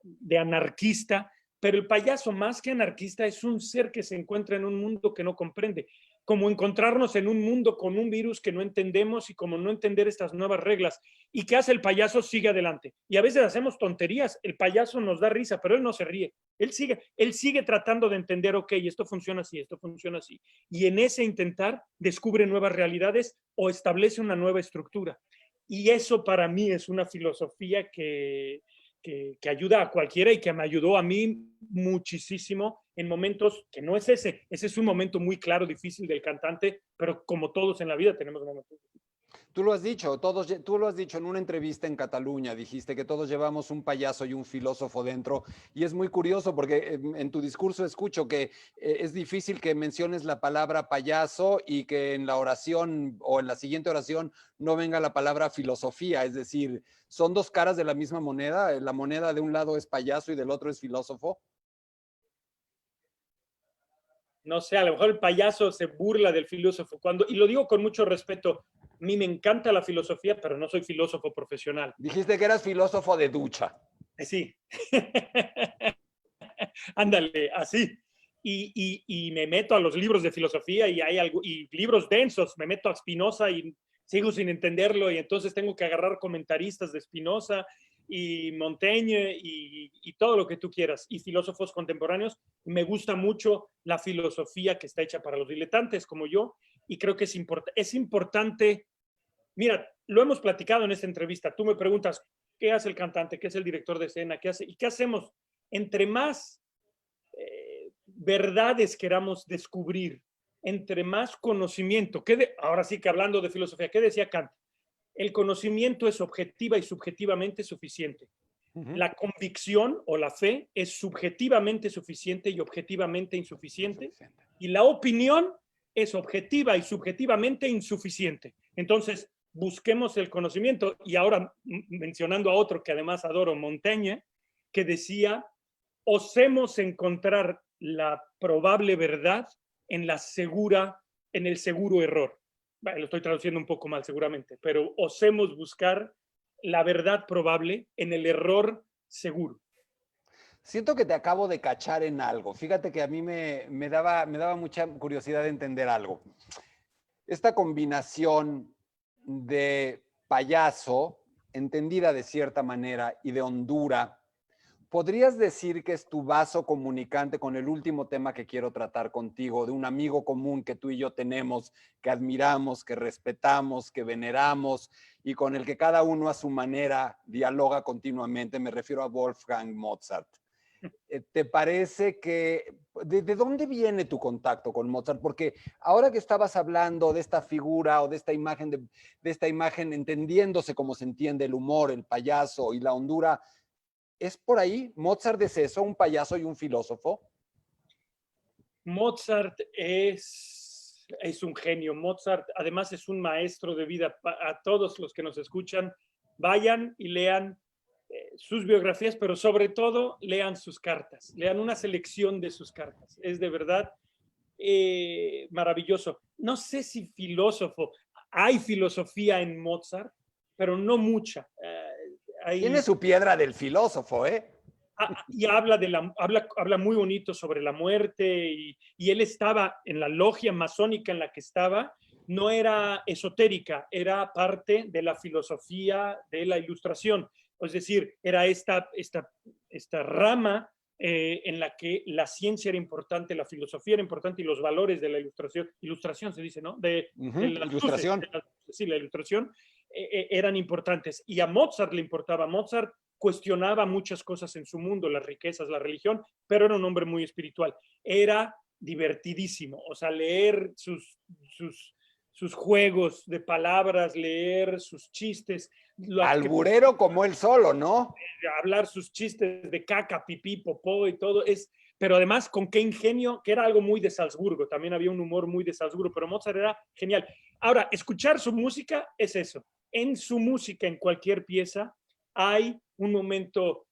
de anarquista, pero el payaso más que anarquista es un ser que se encuentra en un mundo que no comprende, como encontrarnos en un mundo con un virus que no entendemos y como no entender estas nuevas reglas. ¿Y qué hace el payaso? Sigue adelante. Y a veces hacemos tonterías, el payaso nos da risa, pero él no se ríe, él sigue tratando de entender, ok, esto funciona así, esto funciona así. Y en ese intentar descubre nuevas realidades o establece una nueva estructura. Y eso para mí es una filosofía que ayuda a cualquiera y que me ayudó a mí muchísimo en momentos que no es ese. Ese es un momento muy claro, difícil del cantante, pero como todos en la vida tenemos momentos. Tú lo has dicho, tú lo has dicho en una entrevista en Cataluña, dijiste que todos llevamos un payaso y un filósofo dentro, y es muy curioso porque en tu discurso escucho que es difícil que menciones la palabra payaso y que en la oración o en la siguiente oración no venga la palabra filosofía, es decir, ¿son dos caras de la misma moneda? ¿La moneda de un lado es payaso y del otro es filósofo? No sé, a lo mejor el payaso se burla del filósofo, y lo digo con mucho respeto, a mí me encanta la filosofía, pero no soy filósofo profesional. Dijiste que eras filósofo de ducha. Sí. Ándale, así. Y me meto a los libros de filosofía y libros densos, me meto a Spinoza y sigo sin entenderlo y entonces tengo que agarrar comentaristas de Spinoza y Montaigne y todo lo que tú quieras, y filósofos contemporáneos. Me gusta mucho la filosofía que está hecha para los diletantes como yo, y creo que es importante. Mira, lo hemos platicado en esta entrevista. Tú me preguntas, ¿qué hace el cantante? ¿Qué es el director de escena? ¿Qué hace? ¿Y qué hacemos? Entre más verdades queramos descubrir, entre más conocimiento, ahora sí que hablando de filosofía, ¿qué decía Kant? El conocimiento es objetiva y subjetivamente suficiente. La convicción o la fe es subjetivamente suficiente y objetivamente insuficiente. Y la opinión es objetiva y subjetivamente insuficiente. Entonces, busquemos el conocimiento. Y ahora, mencionando a otro que además adoro, Montaigne, que decía, osemos encontrar la probable verdad en el seguro error. Bueno, lo estoy traduciendo un poco mal seguramente, pero osemos buscar la verdad probable en el error seguro. Siento que te acabo de cachar en algo. Fíjate que a mí me daba mucha curiosidad de entender algo. Esta combinación de payaso, entendida de cierta manera, y de hondura, ¿podrías decir que es tu vaso comunicante con el último tema que quiero tratar contigo, de un amigo común que tú y yo tenemos, que admiramos, que respetamos, que veneramos y con el que cada uno a su manera dialoga continuamente? Me refiero a Wolfgang Mozart. ¿Te parece que, de dónde viene tu contacto con Mozart? Porque ahora que estabas hablando de esta figura o de esta imagen entendiéndose como se entiende el humor, el payaso y la hondura, ¿es por ahí? ¿Mozart es eso, un payaso y un filósofo? Mozart es un genio. Mozart además es un maestro de vida. A todos los que nos escuchan, vayan y lean sus biografías, pero sobre todo lean sus cartas, lean una selección de sus cartas. Es de verdad maravilloso. No sé si filósofo, hay filosofía en Mozart, pero no mucha. Tiene su piedra del filósofo, ¿eh? Y habla muy bonito sobre la muerte y él estaba en la logia masónica en la que estaba no era esotérica, era parte de la filosofía de la Ilustración. Es decir, era esta rama en la que la ciencia era importante, la filosofía era importante y los valores de la ilustración se dice, ¿no? De las luces, Ilustración. sí, la ilustración, eran importantes. Y a Mozart le importaba. Mozart cuestionaba muchas cosas en su mundo, las riquezas, la religión, pero era un hombre muy espiritual. Era divertidísimo, o sea, leer sus juegos de palabras, leer sus chistes. Alburero como él solo, ¿no? Hablar sus chistes de caca, pipí, popó y todo, pero además con qué ingenio, que era algo muy de Salzburgo, también había un humor muy de Salzburgo, pero Mozart era genial. Ahora, escuchar su música es eso. En su música, en cualquier pieza, hay un momento,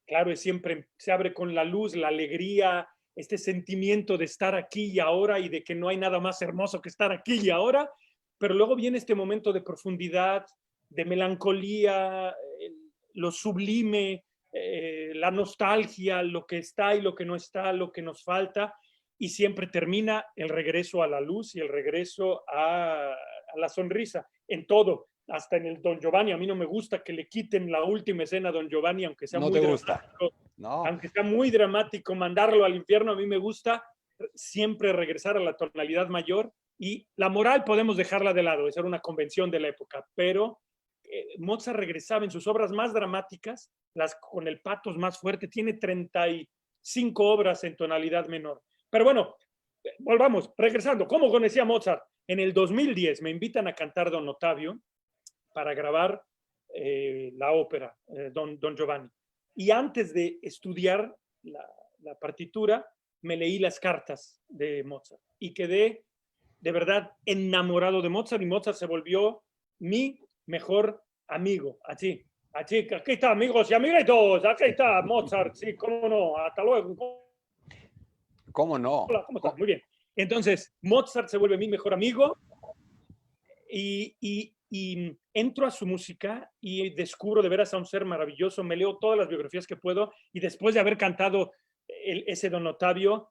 claro, siempre se abre con la luz, la alegría, este sentimiento de estar aquí y ahora y de que no hay nada más hermoso que estar aquí y ahora, pero luego viene este momento de profundidad, de melancolía, lo sublime, la nostalgia, lo que está y lo que no está, lo que nos falta, y siempre termina el regreso a la luz y el regreso a la sonrisa, en todo, hasta en el Don Giovanni. A mí no me gusta que le quiten la última escena a Don Giovanni, aunque sea No muy te gusta. dramático, No. aunque sea muy dramático, mandarlo al infierno. A mí me gusta siempre regresar a la tonalidad mayor, y la moral podemos dejarla de lado, esa era una convención de la época, pero Mozart regresaba en sus obras más dramáticas, las con el patos más fuerte, tiene 35 obras en tonalidad menor. Pero bueno, volvamos, regresando, ¿cómo conocía Mozart? En el 2010 me invitan a cantar Don Ottavio para grabar la ópera, Don Giovanni. Y antes de estudiar la partitura, me leí las cartas de Mozart y quedé de verdad enamorado de Mozart, y Mozart se volvió mi mejor amigo. Así, aquí está, amigos y amiguitos, aquí está Mozart, sí, cómo no, hasta luego. ¿Cómo no? Hola, ¿cómo estás? Muy bien. Entonces, Mozart se vuelve mi mejor amigo, y entro a su música y descubro de veras a un ser maravilloso, me leo todas las biografías que puedo, y después de haber cantado ese Don Ottavio,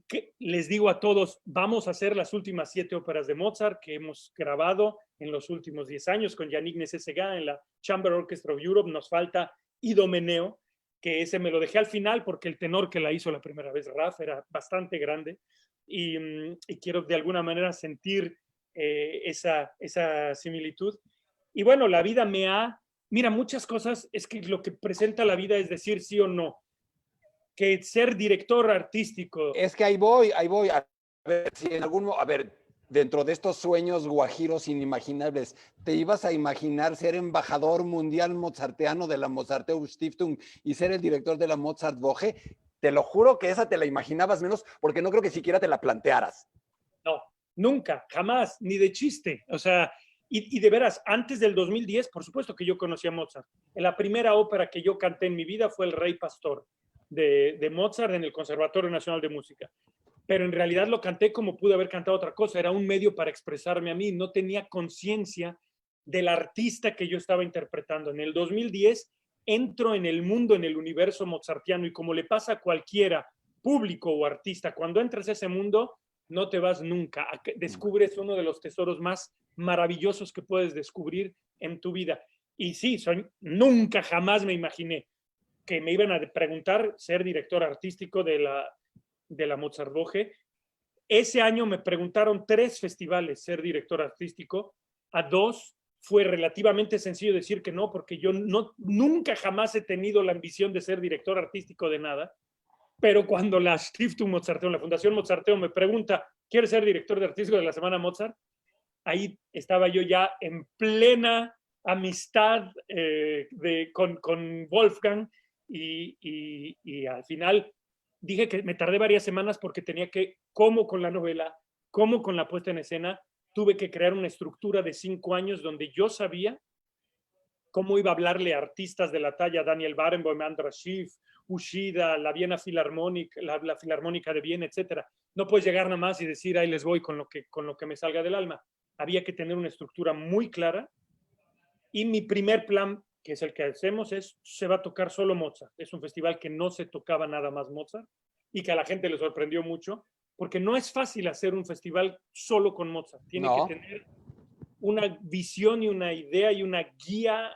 que les digo a todos, vamos a hacer las últimas 7 óperas de Mozart que hemos grabado en los últimos 10 años con Yannick Nézet-Séguin en la Chamber Orchestra of Europe. Nos falta Idomeneo, que ese me lo dejé al final porque el tenor que la hizo la primera vez, Raf, era bastante grande, y quiero de alguna manera sentir esa similitud. Y bueno, la vida mira, muchas cosas, es que lo que presenta la vida es decir sí o no, que ser director artístico. Es que ahí voy. A ver, si en a ver, dentro de estos sueños guajiros inimaginables, ¿te ibas a imaginar ser embajador mundial mozarteano de la Mozarteum Stiftung y ser el director de la Mozartwoche? Te lo juro que esa te la imaginabas menos, porque no creo que siquiera te la plantearas. No, nunca, jamás, ni de chiste. O sea, y de veras, antes del 2010, por supuesto que yo conocí a Mozart. La primera ópera que yo canté en mi vida fue El Rey Pastor de Mozart en el Conservatorio Nacional de Música. Pero en realidad lo canté como pude haber cantado otra cosa. Era un medio para expresarme a mí. No tenía conciencia del artista que yo estaba interpretando. En el 2010 entro en el mundo, en el universo mozartiano, y como le pasa a cualquiera, público o artista, cuando entras a ese mundo, no te vas nunca. Descubres uno de los tesoros más maravillosos que puedes descubrir en tu vida. Y sí, nunca jamás me imaginé que me iban a preguntar ser director artístico de la Mozartwoche. Ese año me preguntaron 3 festivales ser director artístico, a 2 fue relativamente sencillo decir que no, porque yo nunca jamás he tenido la ambición de ser director artístico de nada. Pero cuando la Stiftung Mozarteum, la Fundación Mozarteum, me pregunta, ¿quieres ser director de artístico de la Semana Mozart? Ahí estaba yo ya en plena amistad con Wolfgang, y al final dije que me tardé varias semanas porque tenía que, como con la novela, como con la puesta en escena, tuve que crear una estructura de 5 años donde yo sabía cómo iba a hablarle a artistas de la talla Daniel Barenboim, Andras Schiff, Ushida, la Viena Filarmónica, la Filarmónica de Viena, etcétera. No puedes llegar nada más y decir, ahí les voy con lo que me salga del alma. Había que tener una estructura muy clara, y mi primer plan, que es el que hacemos, se va a tocar solo Mozart. Es un festival que no se tocaba nada más Mozart y que a la gente le sorprendió mucho. porque no es fácil hacer un festival solo con Mozart. Tiene No. que tener una visión y una idea y una guía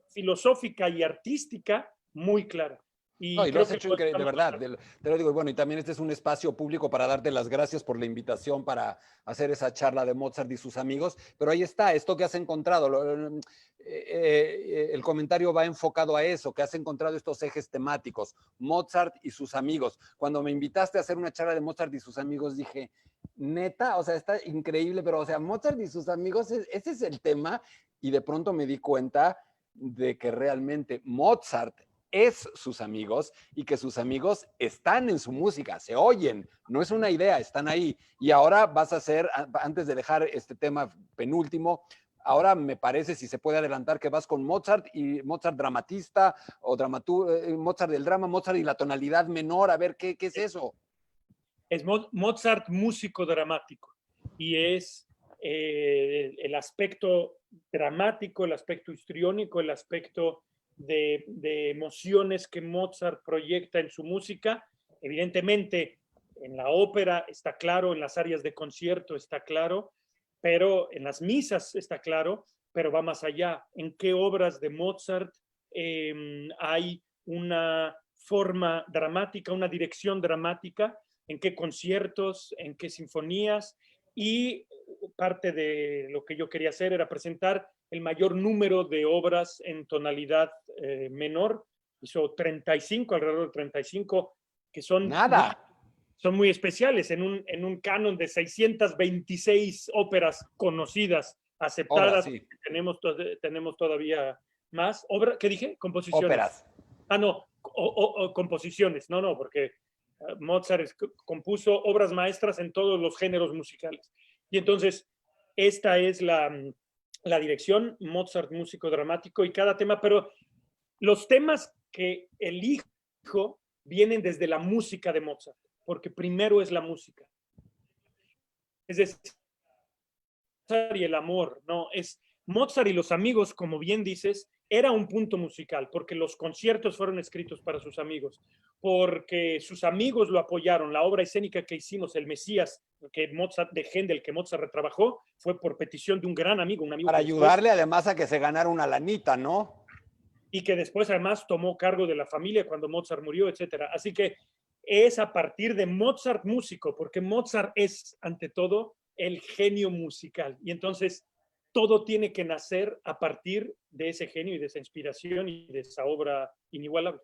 filosófica y artística muy clara. No, Y y lo creo has que hecho lo increíble, de estamos verdad. logrando. Te lo digo, y bueno, y también este es un espacio público para darte las gracias por la invitación para hacer esa charla de Mozart y sus amigos. Pero ahí está, esto que has encontrado. El comentario va enfocado a eso, que has encontrado estos ejes temáticos, Mozart y sus amigos. Cuando me invitaste a hacer una charla de Mozart y sus amigos, dije, neta, o sea, está increíble, pero o sea, Mozart y sus amigos, ese es el tema. Y de pronto me di cuenta de que realmente Mozart es sus amigos y que sus amigos están en su música, se oyen, no es una idea, están ahí. Y ahora vas a hacer, antes de dejar este tema penúltimo, ahora me parece, si se puede adelantar, que vas con Mozart y Mozart dramatista o Mozart del drama, Mozart y la tonalidad menor, a ver qué es eso. Es Mozart músico dramático y es el aspecto dramático, el aspecto histriónico, el aspecto de emociones que Mozart proyecta en su música. Evidentemente, en la ópera está claro, en las áreas de concierto está claro, pero en las misas está claro, pero va más allá. ¿En qué obras de Mozart hay una forma dramática, una dirección dramática? ¿En qué conciertos? ¿En qué sinfonías? Y parte de lo que yo quería hacer era presentar el mayor número de obras en tonalidad menor. Hizo 35, alrededor de 35, que Nada. son muy especiales en un canon de 626 óperas conocidas, Obras, aceptadas. sí. Tenemos todavía más. ¿Qué dije? Composiciones. Óperas. Ah, no, composiciones. No, porque Mozart compuso obras maestras en todos los géneros musicales. Y entonces, esta es la dirección, Mozart músico dramático y cada tema, pero los temas que elijo vienen desde la música de Mozart, porque primero es la música. Es decir, Mozart y el amor, no, es Mozart y los amigos, como bien dices, era un punto musical, porque los conciertos fueron escritos para sus amigos, porque sus amigos lo apoyaron. La obra escénica que hicimos, El Mesías, de Händel, que Mozart retrabajó, fue por petición de un gran amigo, un amigo Para que después, ayudarle además a que se ganara una lanita, ¿no? y que después además tomó cargo de la familia cuando Mozart murió, etcétera. Así que es a partir de Mozart músico, porque Mozart es, ante todo, el genio musical. Y entonces todo tiene que nacer a partir de ese genio y de esa inspiración y de esa obra inigualable.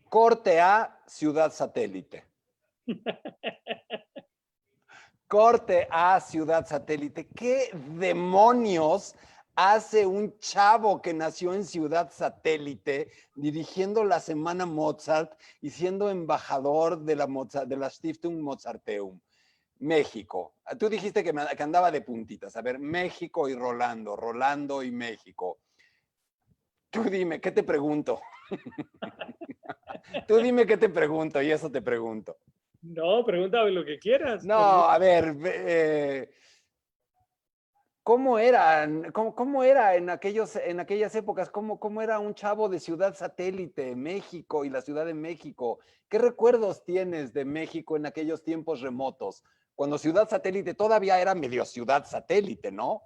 Corte A, Ciudad Satélite. Corte A, Ciudad Satélite. ¿Qué demonios hace un chavo que nació en Ciudad Satélite dirigiendo la Semana Mozart y siendo embajador de la Stiftung Mozarteum? México. Tú dijiste que andaba de puntitas. A ver, México y Rolando, Rolando y México. Tú dime, ¿qué te pregunto? Tú dime qué te pregunto y eso te pregunto. No, pregúntame lo que quieras. No, a ver, ¿cómo era en aquellas épocas? ¿Cómo era un chavo de Ciudad Satélite, México y la Ciudad de México? ¿Qué recuerdos tienes de México en aquellos tiempos remotos? Cuando Ciudad Satélite todavía era medio Ciudad Satélite, ¿no?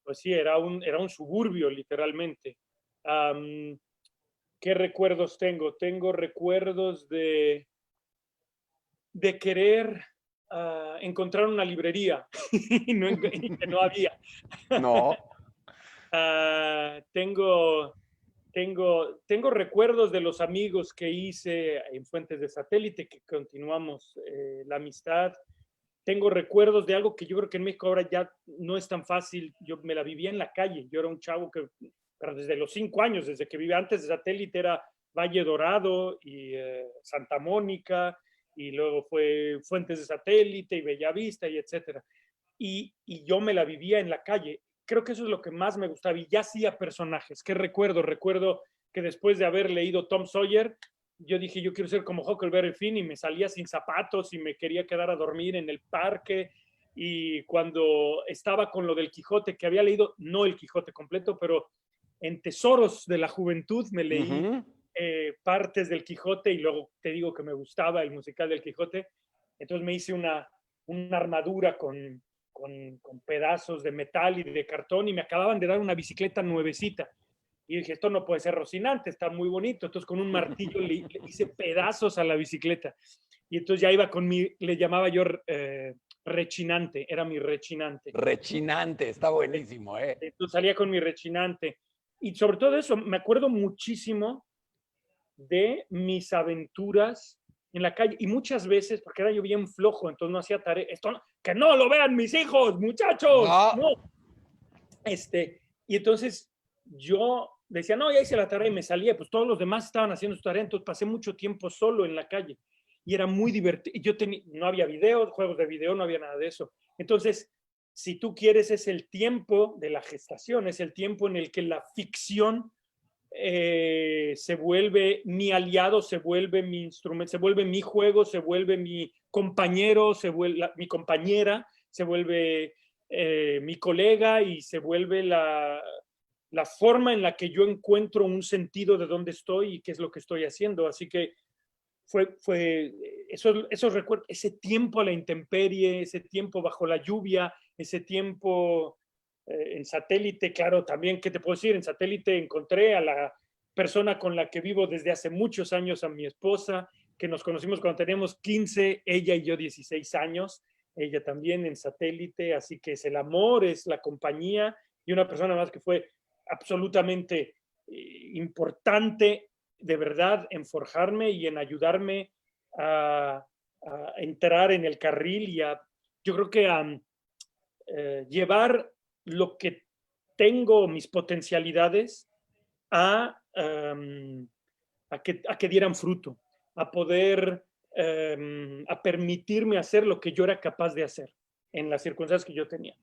Pues sí, era un suburbio, literalmente. ¿Qué recuerdos tengo? Tengo recuerdos de querer encontrar una librería y que no había. No. Tengo recuerdos de los amigos que hice en Fuentes de Satélite, que continuamos la amistad. Tengo recuerdos de algo que yo creo que en México ahora ya no es tan fácil. Yo me la vivía en la calle. Yo era un chavo pero desde los 5 años, desde que vivía antes de Satélite, era Valle Dorado y Santa Mónica, y luego fue Fuentes de Satélite y Bellavista y etcétera. Y yo me la vivía en la calle. Creo que eso es lo que más me gustaba. Y ya hacía personajes. ¿Qué recuerdo? Recuerdo que después de haber leído Tom Sawyer, yo dije, yo quiero ser como Huckleberry Finn, y me salía sin zapatos y me quería quedar a dormir en el parque. Y cuando estaba con lo del Quijote, que había leído, no el Quijote completo, pero en Tesoros de la Juventud me leí partes del Quijote, y luego te digo que me gustaba el musical del Quijote. Entonces me hice una armadura con pedazos de metal y de cartón y me acababan de dar una bicicleta nuevecita. Y dije, esto no puede ser Rocinante, está muy bonito. Entonces con un martillo le hice pedazos a la bicicleta. Y entonces ya iba con le llamaba yo rechinante, era mi rechinante. Rechinante, está buenísimo, ¿eh? Entonces salía con mi rechinante. Y sobre todo eso, me acuerdo muchísimo de mis aventuras en la calle. Y muchas veces, porque era yo bien flojo, entonces no hacía tarea. Que no lo vean mis hijos, muchachos. No. Y entonces yo decía, no, ya hice la tarea y me salía. Pues todos los demás estaban haciendo su tarea, entonces pasé mucho tiempo solo en la calle. Y era muy divertido. No había videos, juegos de video, no había nada de eso. Entonces, si tú quieres, es el tiempo de la gestación, es el tiempo en el que la ficción se vuelve mi aliado, se vuelve mi instrumento, se vuelve mi juego, se vuelve mi compañero, se vuelve mi compañera, se vuelve mi colega y se vuelve la forma en la que yo encuentro un sentido de dónde estoy y qué es lo que estoy haciendo. Así que fue esos recuerdos, ese tiempo a la intemperie, ese tiempo bajo la lluvia, ese tiempo en satélite, claro, también, ¿qué te puedo decir? En satélite encontré a la persona con la que vivo desde hace muchos años, a mi esposa, que nos conocimos cuando teníamos 15, ella y yo 16 años, ella también en satélite, así que es el amor, es la compañía y una persona más que fue absolutamente importante de verdad en forjarme y en ayudarme a entrar en el carril y yo creo que a llevar lo que tengo, mis potencialidades, a que dieran fruto, a poder, a permitirme hacer lo que yo era capaz de hacer en las circunstancias que yo tenía.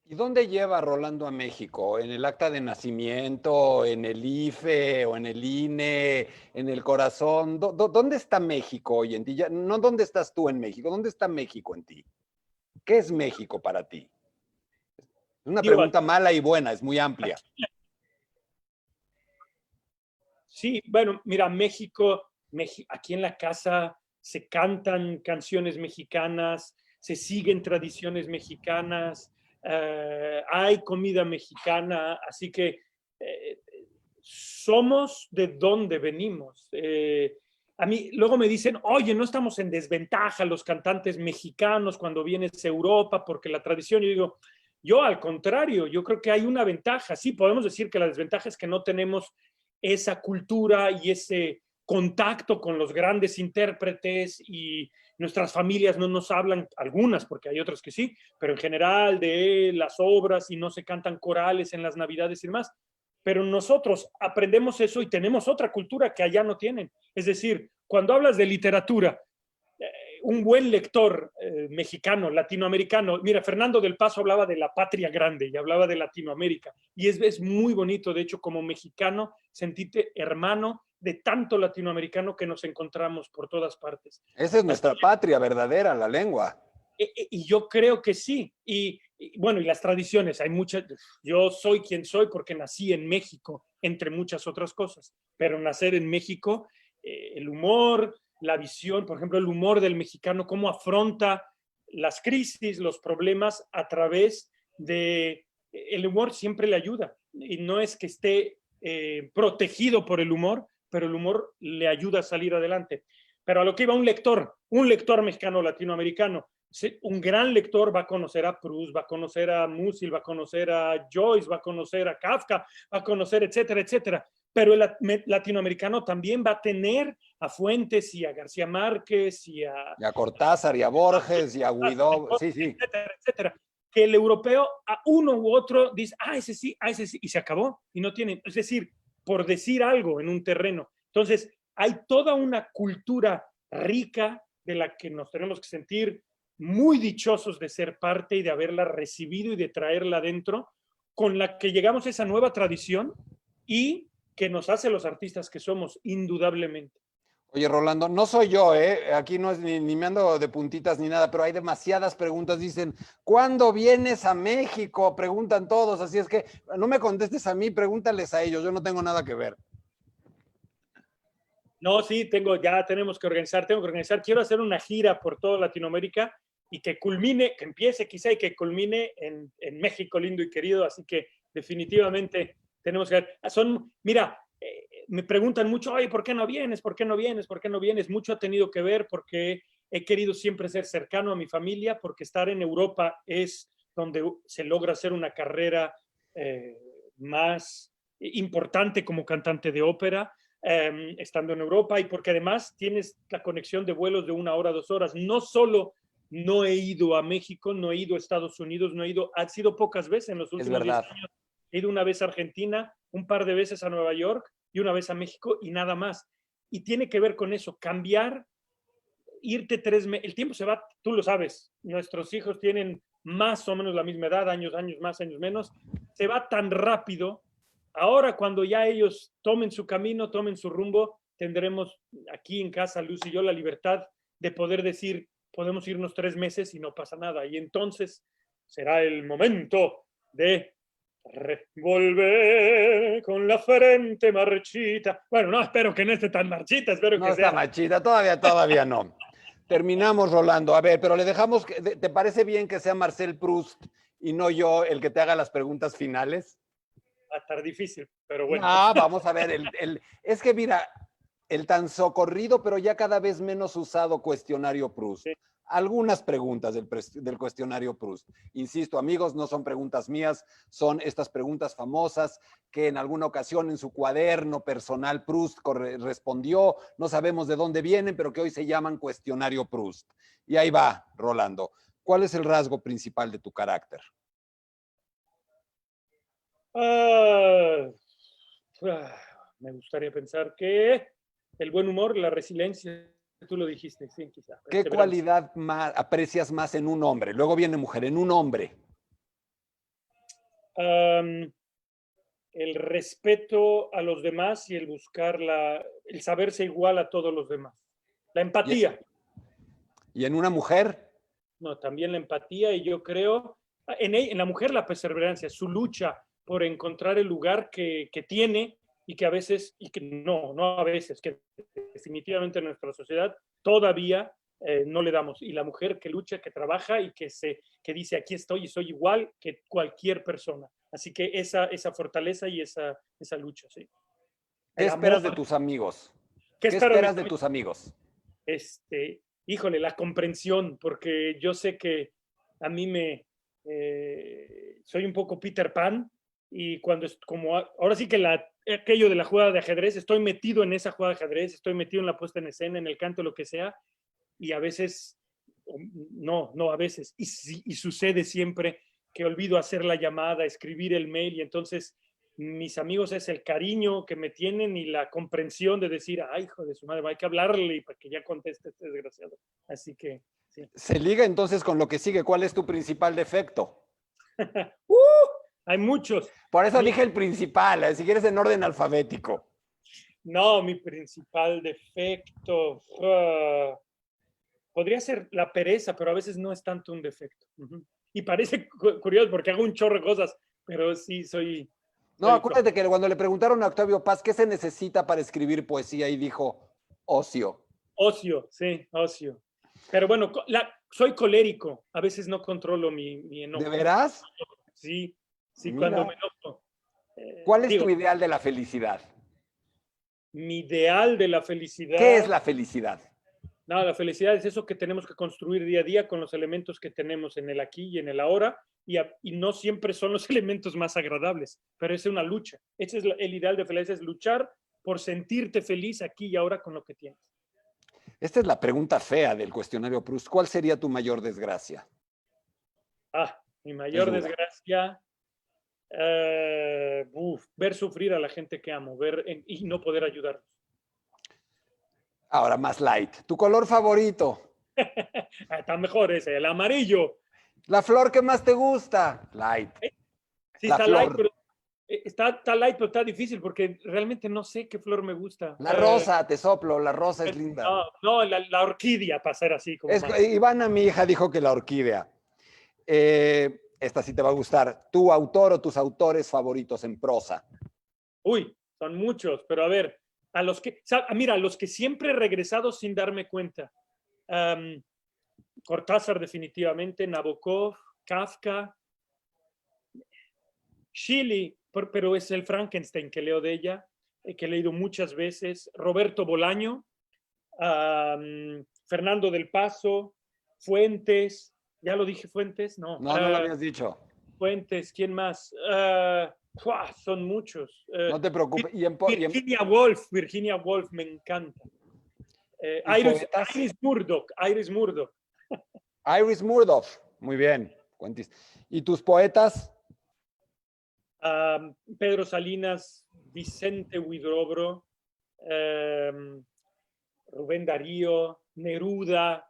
¿Y dónde lleva Rolando a México? ¿En el acta de nacimiento, en el IFE o en el INE, en el corazón? ¿Dónde está México hoy en ti? Ya, no, ¿dónde estás tú en México? ¿Dónde está México en ti? ¿Qué es México para ti? Es una Digo, pregunta mala y buena, es muy amplia. Sí, bueno, mira, México, aquí en la casa se cantan canciones mexicanas, se siguen tradiciones mexicanas, hay comida mexicana, así que somos de donde venimos. A mí luego me dicen, oye, no estamos en desventaja los cantantes mexicanos cuando vienes a Europa porque la tradición, yo digo, yo al contrario, yo creo que hay una ventaja. Sí, podemos decir que la desventaja es que no tenemos esa cultura y ese contacto con los grandes intérpretes y nuestras familias no nos hablan, algunas, porque hay otras que sí, pero en general de las obras y no se cantan corales en las Navidades y demás. Pero nosotros aprendemos eso y tenemos otra cultura que allá no tienen. Es decir, cuando hablas de literatura, un buen lector mexicano, latinoamericano, mira, Fernando del Paso hablaba de la patria grande y hablaba de Latinoamérica. Y es muy bonito, de hecho, como mexicano, sentirte hermano de tanto latinoamericano que nos encontramos por todas partes. Esa es nuestra patria verdadera, la lengua. Y yo creo que sí. Y bueno, y las tradiciones, hay muchas. Yo soy quien soy porque nací en México, entre muchas otras cosas. Pero nacer en México, el humor, la visión, por ejemplo, el humor del mexicano, cómo afronta las crisis, los problemas a través de. El humor siempre le ayuda. Y no es que esté protegido por el humor, pero el humor le ayuda a salir adelante. Pero a lo que iba un lector mexicano latinoamericano, un gran lector va a conocer a Proust, va a conocer a Musil, va a conocer a Joyce, va a conocer a Kafka, va a conocer, etcétera, etcétera. Pero el latinoamericano también va a tener a Fuentes y a García Márquez y a Cortázar y a Borges y a Guidó, sí, sí. Etcétera, etcétera. Que el europeo a uno u otro dice, ese sí, y se acabó. Y no tienen, es decir, por decir algo en un terreno. Entonces, hay toda una cultura rica de la que nos tenemos que sentir muy dichosos de ser parte y de haberla recibido y de traerla dentro, con la que llegamos a esa nueva tradición y que nos hace los artistas que somos, indudablemente. Oye, Rolando, no soy yo, ¿eh? Aquí no es ni me ando de puntitas ni nada, pero hay demasiadas preguntas. Dicen, ¿cuándo vienes a México? Preguntan todos, así es que no me contestes a mí, pregúntales a ellos, yo no tengo nada que ver. No, sí, ya tenemos que organizar, tengo que organizar. Quiero hacer una gira por toda Latinoamérica y que culmine, que empiece quizá y que culmine en México lindo y querido. Así que definitivamente tenemos que ver. Mira, me preguntan mucho, oye, ¿por qué no vienes? ¿Por qué no vienes? ¿Por qué no vienes? Mucho ha tenido que ver porque he querido siempre ser cercano a mi familia, porque estar en Europa es donde se logra hacer una carrera más importante como cantante de ópera. Estando en Europa y porque además tienes la conexión de vuelos de 1 hora, 2 horas. No solo no he ido a México, no he ido a Estados Unidos, ha sido pocas veces en los Es últimos 10 verdad. años. He ido una vez a Argentina, un par de veces a Nueva York y una vez a México y nada más. Y tiene que ver con eso, cambiar, irte 3 meses, el tiempo se va, tú lo sabes, nuestros hijos tienen más o menos la misma edad, años más, años menos, se va tan rápido. Ahora, cuando ya ellos tomen su camino, tomen su rumbo, tendremos aquí en casa, Luz y yo, la libertad de poder decir, podemos irnos 3 meses y no pasa nada. Y entonces será el momento de volver con la frente marchita. Bueno, no, espero que no esté tan marchita, espero No que está sea. machita, todavía no. Terminamos, Rolando. A ver, pero le dejamos, ¿te parece bien que sea Marcel Proust y no yo el que te haga las preguntas finales? Va a estar difícil, pero bueno. No, vamos a ver, es que mira, el tan socorrido, pero ya cada vez menos usado cuestionario Proust. Sí. Algunas preguntas del cuestionario Proust. Insisto, amigos, no son preguntas mías, son estas preguntas famosas que en alguna ocasión en su cuaderno personal Proust respondió, no sabemos de dónde vienen, pero que hoy se llaman cuestionario Proust. Y ahí va, Rolando. ¿Cuál es el rasgo principal de tu carácter? Me gustaría pensar que el buen humor, la resiliencia, tú lo dijiste, sí, quizá. ¿Qué cualidad aprecias más en un hombre? Luego viene mujer, en un hombre. El respeto a los demás y el buscar el saberse igual a todos los demás. La empatía. ¿Y en una mujer? No, también la empatía y yo creo, en la mujer la perseverancia, su lucha por encontrar el lugar que tiene y que a veces, y que no a veces, que definitivamente en nuestra sociedad todavía no le damos. Y la mujer que lucha, que trabaja y que dice, aquí estoy y soy igual que cualquier persona. Así que esa fortaleza y esa lucha, sí. ¿Qué esperas de tus amigos? ¿Qué esperas de tus amigos? Híjole, la comprensión, porque yo sé que a mí soy un poco Peter Pan y ahora sí que aquello de la jugada de ajedrez, estoy metido en esa jugada de ajedrez, estoy metido en la puesta en escena, en el canto, lo que sea, y a veces, no a veces, y sucede siempre que olvido hacer la llamada, escribir el mail, y entonces mis amigos es el cariño que me tienen y la comprensión de decir, ay, hijo de su madre, hay que hablarle y para que ya conteste este desgraciado. Así que, sí. Se liga entonces con lo que sigue. ¿Cuál es tu principal defecto? Hay muchos. Por eso dije el principal, si quieres en orden alfabético. No, mi principal defecto podría ser la pereza, pero a veces no es tanto un defecto. Y parece curioso porque hago un chorro de cosas, pero sí soy... No, acuérdate que cuando le preguntaron a Octavio Paz qué se necesita para escribir poesía y dijo ocio. Ocio, sí, ocio. Pero bueno, soy colérico, a veces no controlo mi enojo. ¿De veras? Sí, Mira. Cuando me enojo. ¿Cuál es tu ideal de la felicidad? Mi ideal de la felicidad. ¿Qué es la felicidad? No, la felicidad es eso que tenemos que construir día a día con los elementos que tenemos en el aquí y en el ahora, y no siempre son los elementos más agradables, pero es una lucha. Ese es el ideal de felicidad, es luchar por sentirte feliz aquí y ahora con lo que tienes. Esta es la pregunta fea del cuestionario Proust. ¿Cuál sería tu mayor desgracia? Mi mayor desgracia, ver sufrir a la gente que amo, y no poder ayudarlos. Ahora más light. ¿Tu color favorito? Está mejor ese, el amarillo. ¿La flor que más te gusta? Light. Sí, está light, pero está light, pero está difícil porque realmente no sé qué flor me gusta. La rosa, te soplo, la rosa es linda. No, la orquídea, para ser así. Ivana, mi hija, dijo que la orquídea. Esta sí te va a gustar. ¿Tu autor o tus autores favoritos en prosa? Uy, son muchos, pero a ver, A los que, mira, a los que siempre he regresado sin darme cuenta. Cortázar definitivamente, Nabokov, Kafka, Shelley, pero es el Frankenstein que leo de ella, que he leído muchas veces, Roberto Bolaño, Fernando del Paso, Fuentes, ya lo dije Fuentes, no. No, no lo habías dicho. Fuentes, ¿quién más? Son muchos. No te preocupes. Virginia Woolf, me encanta. ¿Poetas? Iris Murdoch. Iris Murdoch, muy bien. ¿Y tus poetas? Pedro Salinas, Vicente Huidobro, Rubén Darío, Neruda,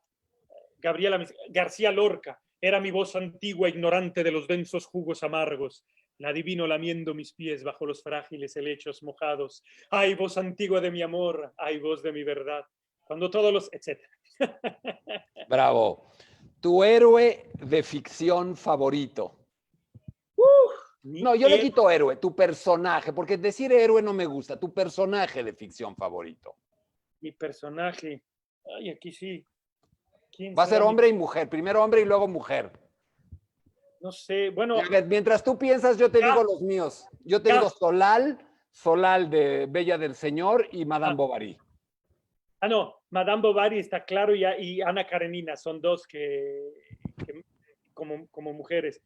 García Lorca. Era mi voz antigua, ignorante de los densos jugos amargos. La adivino lamiendo mis pies bajo los frágiles helechos mojados. Ay, voz antigua de mi amor, ay, voz de mi verdad. Cuando todos los... etcétera. Bravo. ¿Tu héroe de ficción favorito? No, yo le quito héroe, tu personaje, porque decir héroe no me gusta. Tu personaje de ficción favorito. Mi personaje. Ay, aquí sí. Va a ser hombre y mujer. Primero hombre y luego mujer. No sé, bueno. Mientras tú piensas, yo te digo los míos. Yo te digo Solal de Bella del Señor y Madame Bovary. No, Madame Bovary está claro y Ana Karenina son dos que como mujeres.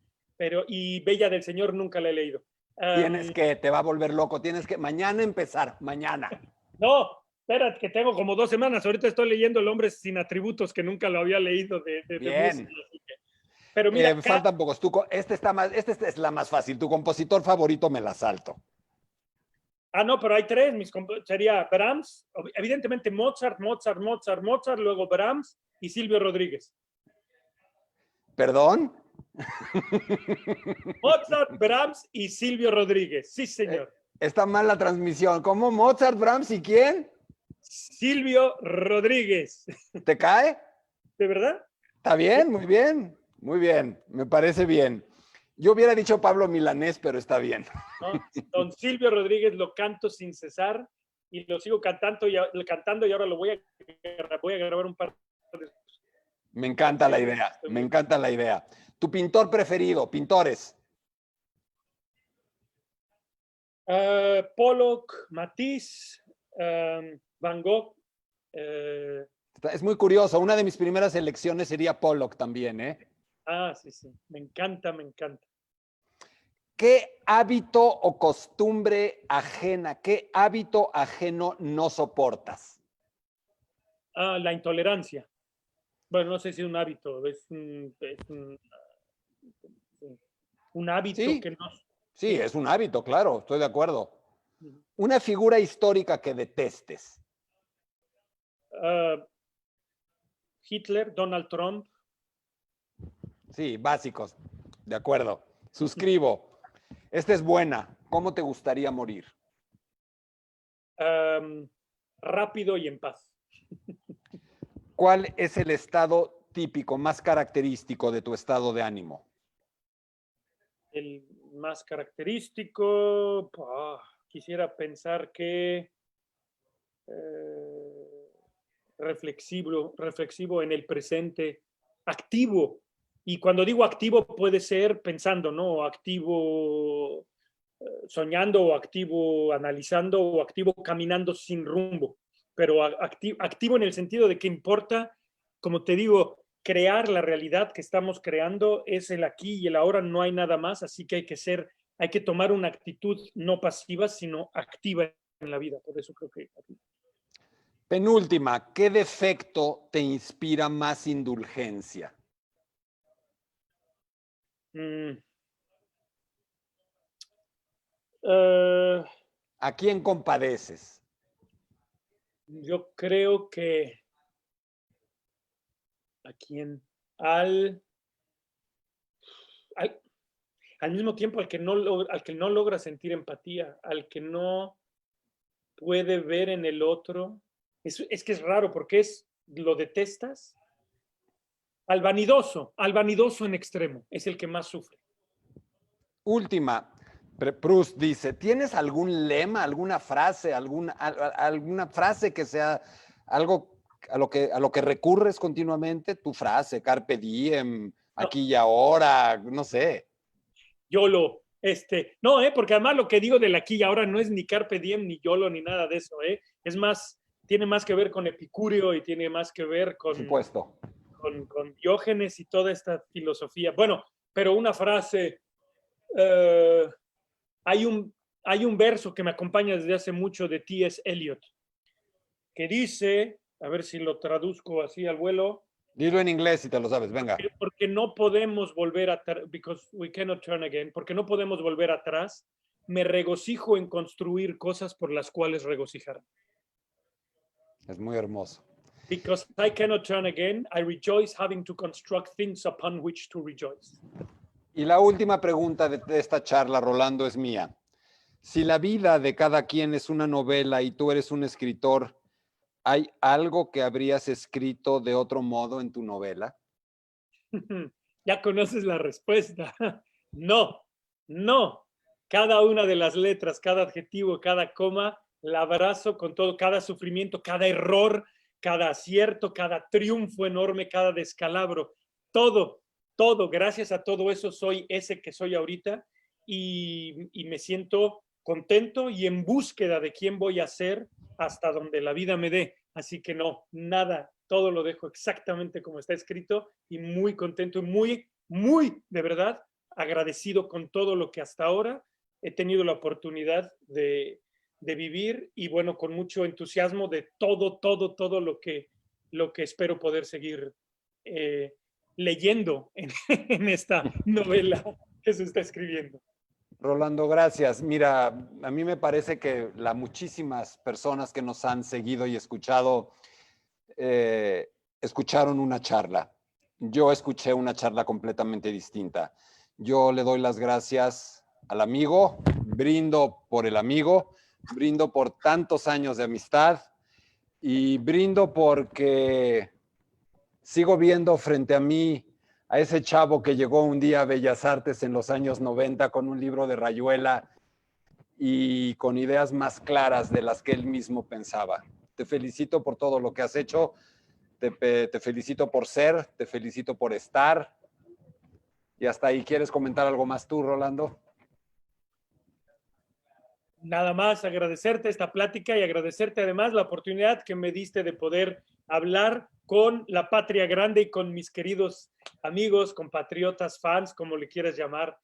Y Bella del Señor nunca la he leído. Tienes que, te va a volver loco. Tienes que mañana empezar, mañana. No, espérate, que tengo como 2 semanas. Ahorita estoy leyendo El hombre sin atributos, que nunca lo había leído de Bien. música. Pero mira, faltan pocos. Esta es la más fácil. Tu compositor favorito me la salto. No, pero hay 3. Sería Brahms, evidentemente Mozart, luego Brahms y Silvio Rodríguez. ¿Perdón? Mozart, Brahms y Silvio Rodríguez. Sí, señor. Está mal la transmisión. ¿Cómo? ¿Mozart, Brahms y quién? Silvio Rodríguez. ¿Te cae? ¿De verdad? Está bien, muy bien. Muy bien, me parece bien. Yo hubiera dicho Pablo Milanés, pero está bien. ¿No? Don Silvio Rodríguez lo canto sin cesar y lo sigo cantando y ahora lo voy a grabar un par de... Me encanta la idea, me encanta la idea. ¿Tu pintor preferido? Pintores. Pollock, Matisse, Van Gogh. Es muy curioso. Una de mis primeras elecciones sería Pollock también, ¿eh? Sí. Me encanta. ¿Qué hábito o costumbre ajena, qué hábito ajeno no soportas? La intolerancia. Bueno, no sé si es un hábito, es un hábito que no... Sí, es un hábito, claro, estoy de acuerdo. Una figura histórica que detestes. Hitler, Donald Trump. Sí, básicos, de acuerdo. Suscribo. Esta es buena. ¿Cómo te gustaría morir? Rápido y en paz. ¿Cuál es el estado típico, más característico de tu estado de ánimo? El más característico, quisiera pensar que reflexivo en el presente, activo. Y cuando digo activo puede ser pensando, ¿no? Activo soñando, o activo analizando, o activo caminando sin rumbo. Pero activo en el sentido de que importa, como te digo, crear la realidad que estamos creando, es el aquí y el ahora, no hay nada más, así que hay que tomar una actitud no pasiva, sino activa en la vida. Por eso creo que... Penúltima, ¿qué defecto te inspira más indulgencia? ¿A quién compadeces? Yo creo que ¿a quién? Al mismo tiempo al que no logra sentir empatía, al que no puede ver en el otro. Es que es raro porque lo detestas. Al vanidoso en extremo, es el que más sufre. Última, Proust dice, ¿tienes algún lema, alguna frase, alguna frase que sea algo a lo que recurres continuamente? Tu frase, carpe diem, No, aquí y ahora, no sé. YOLO. No, porque además lo que digo del aquí y ahora no es ni carpe diem, ni YOLO, ni nada de eso, Es más, tiene más que ver con Epicúreo y tiene más que ver Por supuesto. con Diógenes y toda esta filosofía. Bueno, pero una frase, eh, hay, hay un verso que me acompaña desde hace mucho de T.S. Eliot, que dice, a ver si lo traduzco así al vuelo, Dilo en inglés si te lo sabes, venga. porque no podemos volver atrás, because we cannot turn again, porque no podemos volver atrás, me regocijo en construir cosas por las cuales regocijar. Es muy hermoso. Because I cannot turn again, I rejoice having to construct things upon which to rejoice. Y la última pregunta de esta charla, Rolando, es mía. Si la vida de cada quien es una novela y tú eres un escritor, ¿hay algo que habrías escrito de otro modo en tu novela? Ya conoces la respuesta. No, no. Cada una de las letras, cada adjetivo, cada coma, la abrazo con todo, cada sufrimiento, cada error, cada acierto, cada triunfo enorme, cada descalabro. Todo, todo, gracias a todo eso soy ese que soy ahorita y me siento contento y en búsqueda de quién voy a ser hasta donde la vida me dé. Así que no, nada, todo lo dejo exactamente como está escrito y muy contento y muy, muy, de verdad, agradecido con todo lo que hasta ahora he tenido la oportunidad de vivir y bueno, con mucho entusiasmo de todo lo que espero poder seguir leyendo en esta novela que se está escribiendo. Rolando, gracias. Mira, a mí me parece que las muchísimas personas que nos han seguido y escuchado escucharon una charla. Yo escuché una charla completamente distinta. Yo le doy las gracias al amigo, brindo por el amigo, brindo por tantos años de amistad y brindo porque sigo viendo frente a mí a ese chavo que llegó un día a Bellas Artes en los años 90 con un libro de Rayuela y con ideas más claras de las que él mismo pensaba. Te felicito por todo lo que has hecho, te felicito por ser, te felicito por estar. Y hasta ahí, ¿quieres comentar algo más tú, Rolando? Nada más agradecerte esta plática y agradecerte además la oportunidad que me diste de poder hablar con la patria grande y con mis queridos amigos, compatriotas, fans, como le quieras llamar,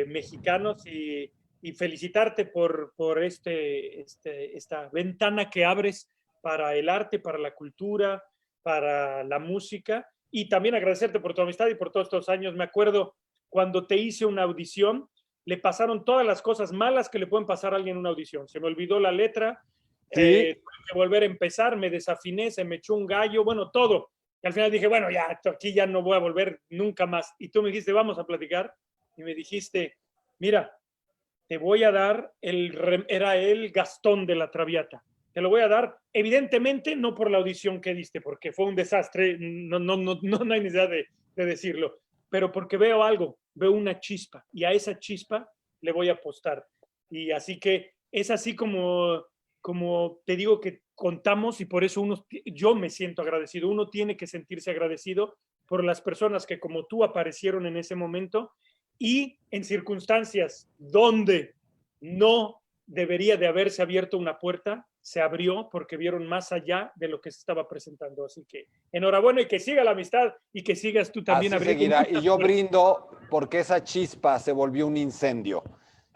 mexicanos y felicitarte por esta ventana que abres para el arte, para la cultura, para la música y también agradecerte por tu amistad y por todos estos años. Me acuerdo cuando te hice una audición, le pasaron todas las cosas malas que le pueden pasar a alguien en una audición. Se me olvidó la letra, Sí. tuve que volver a empezar, me desafiné, se me echó un gallo, bueno, todo. Y al final dije, bueno, ya, aquí ya no voy a volver nunca más. Y tú me dijiste, vamos a platicar. Y me dijiste, mira, te voy a dar era el Gastón de la Traviata. Te lo voy a dar, evidentemente, no por la audición que diste, porque fue un desastre, no hay necesidad de decirlo, pero porque veo algo, veo una chispa, y a esa chispa le voy a apostar. Y así que es así como te digo que contamos, y por eso yo me siento agradecido. Uno tiene que sentirse agradecido por las personas que como tú aparecieron en ese momento y en circunstancias donde no debería de haberse abierto una puerta, se abrió porque vieron más allá de lo que se estaba presentando. Así que enhorabuena y que siga la amistad y que sigas tú también Así abriendo. seguirá. Y yo brindo porque esa chispa se volvió un incendio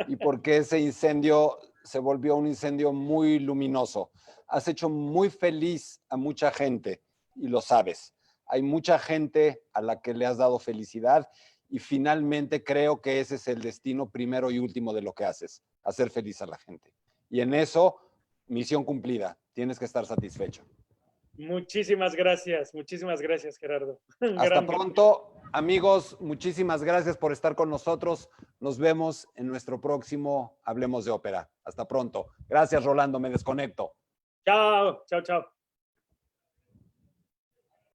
y porque ese incendio se volvió un incendio muy luminoso. Has hecho muy feliz a mucha gente y lo sabes. Hay mucha gente a la que le has dado felicidad y finalmente creo que ese es el destino primero y último de lo que haces, hacer feliz a la gente. Y en eso, misión cumplida. Tienes que estar satisfecho. Muchísimas gracias, Gerardo. Hasta pronto, amigos. Muchísimas gracias por estar con nosotros. Nos vemos en nuestro próximo Hablemos de Ópera. Hasta pronto. Gracias, Rolando. Me desconecto. Chao, chao, chao.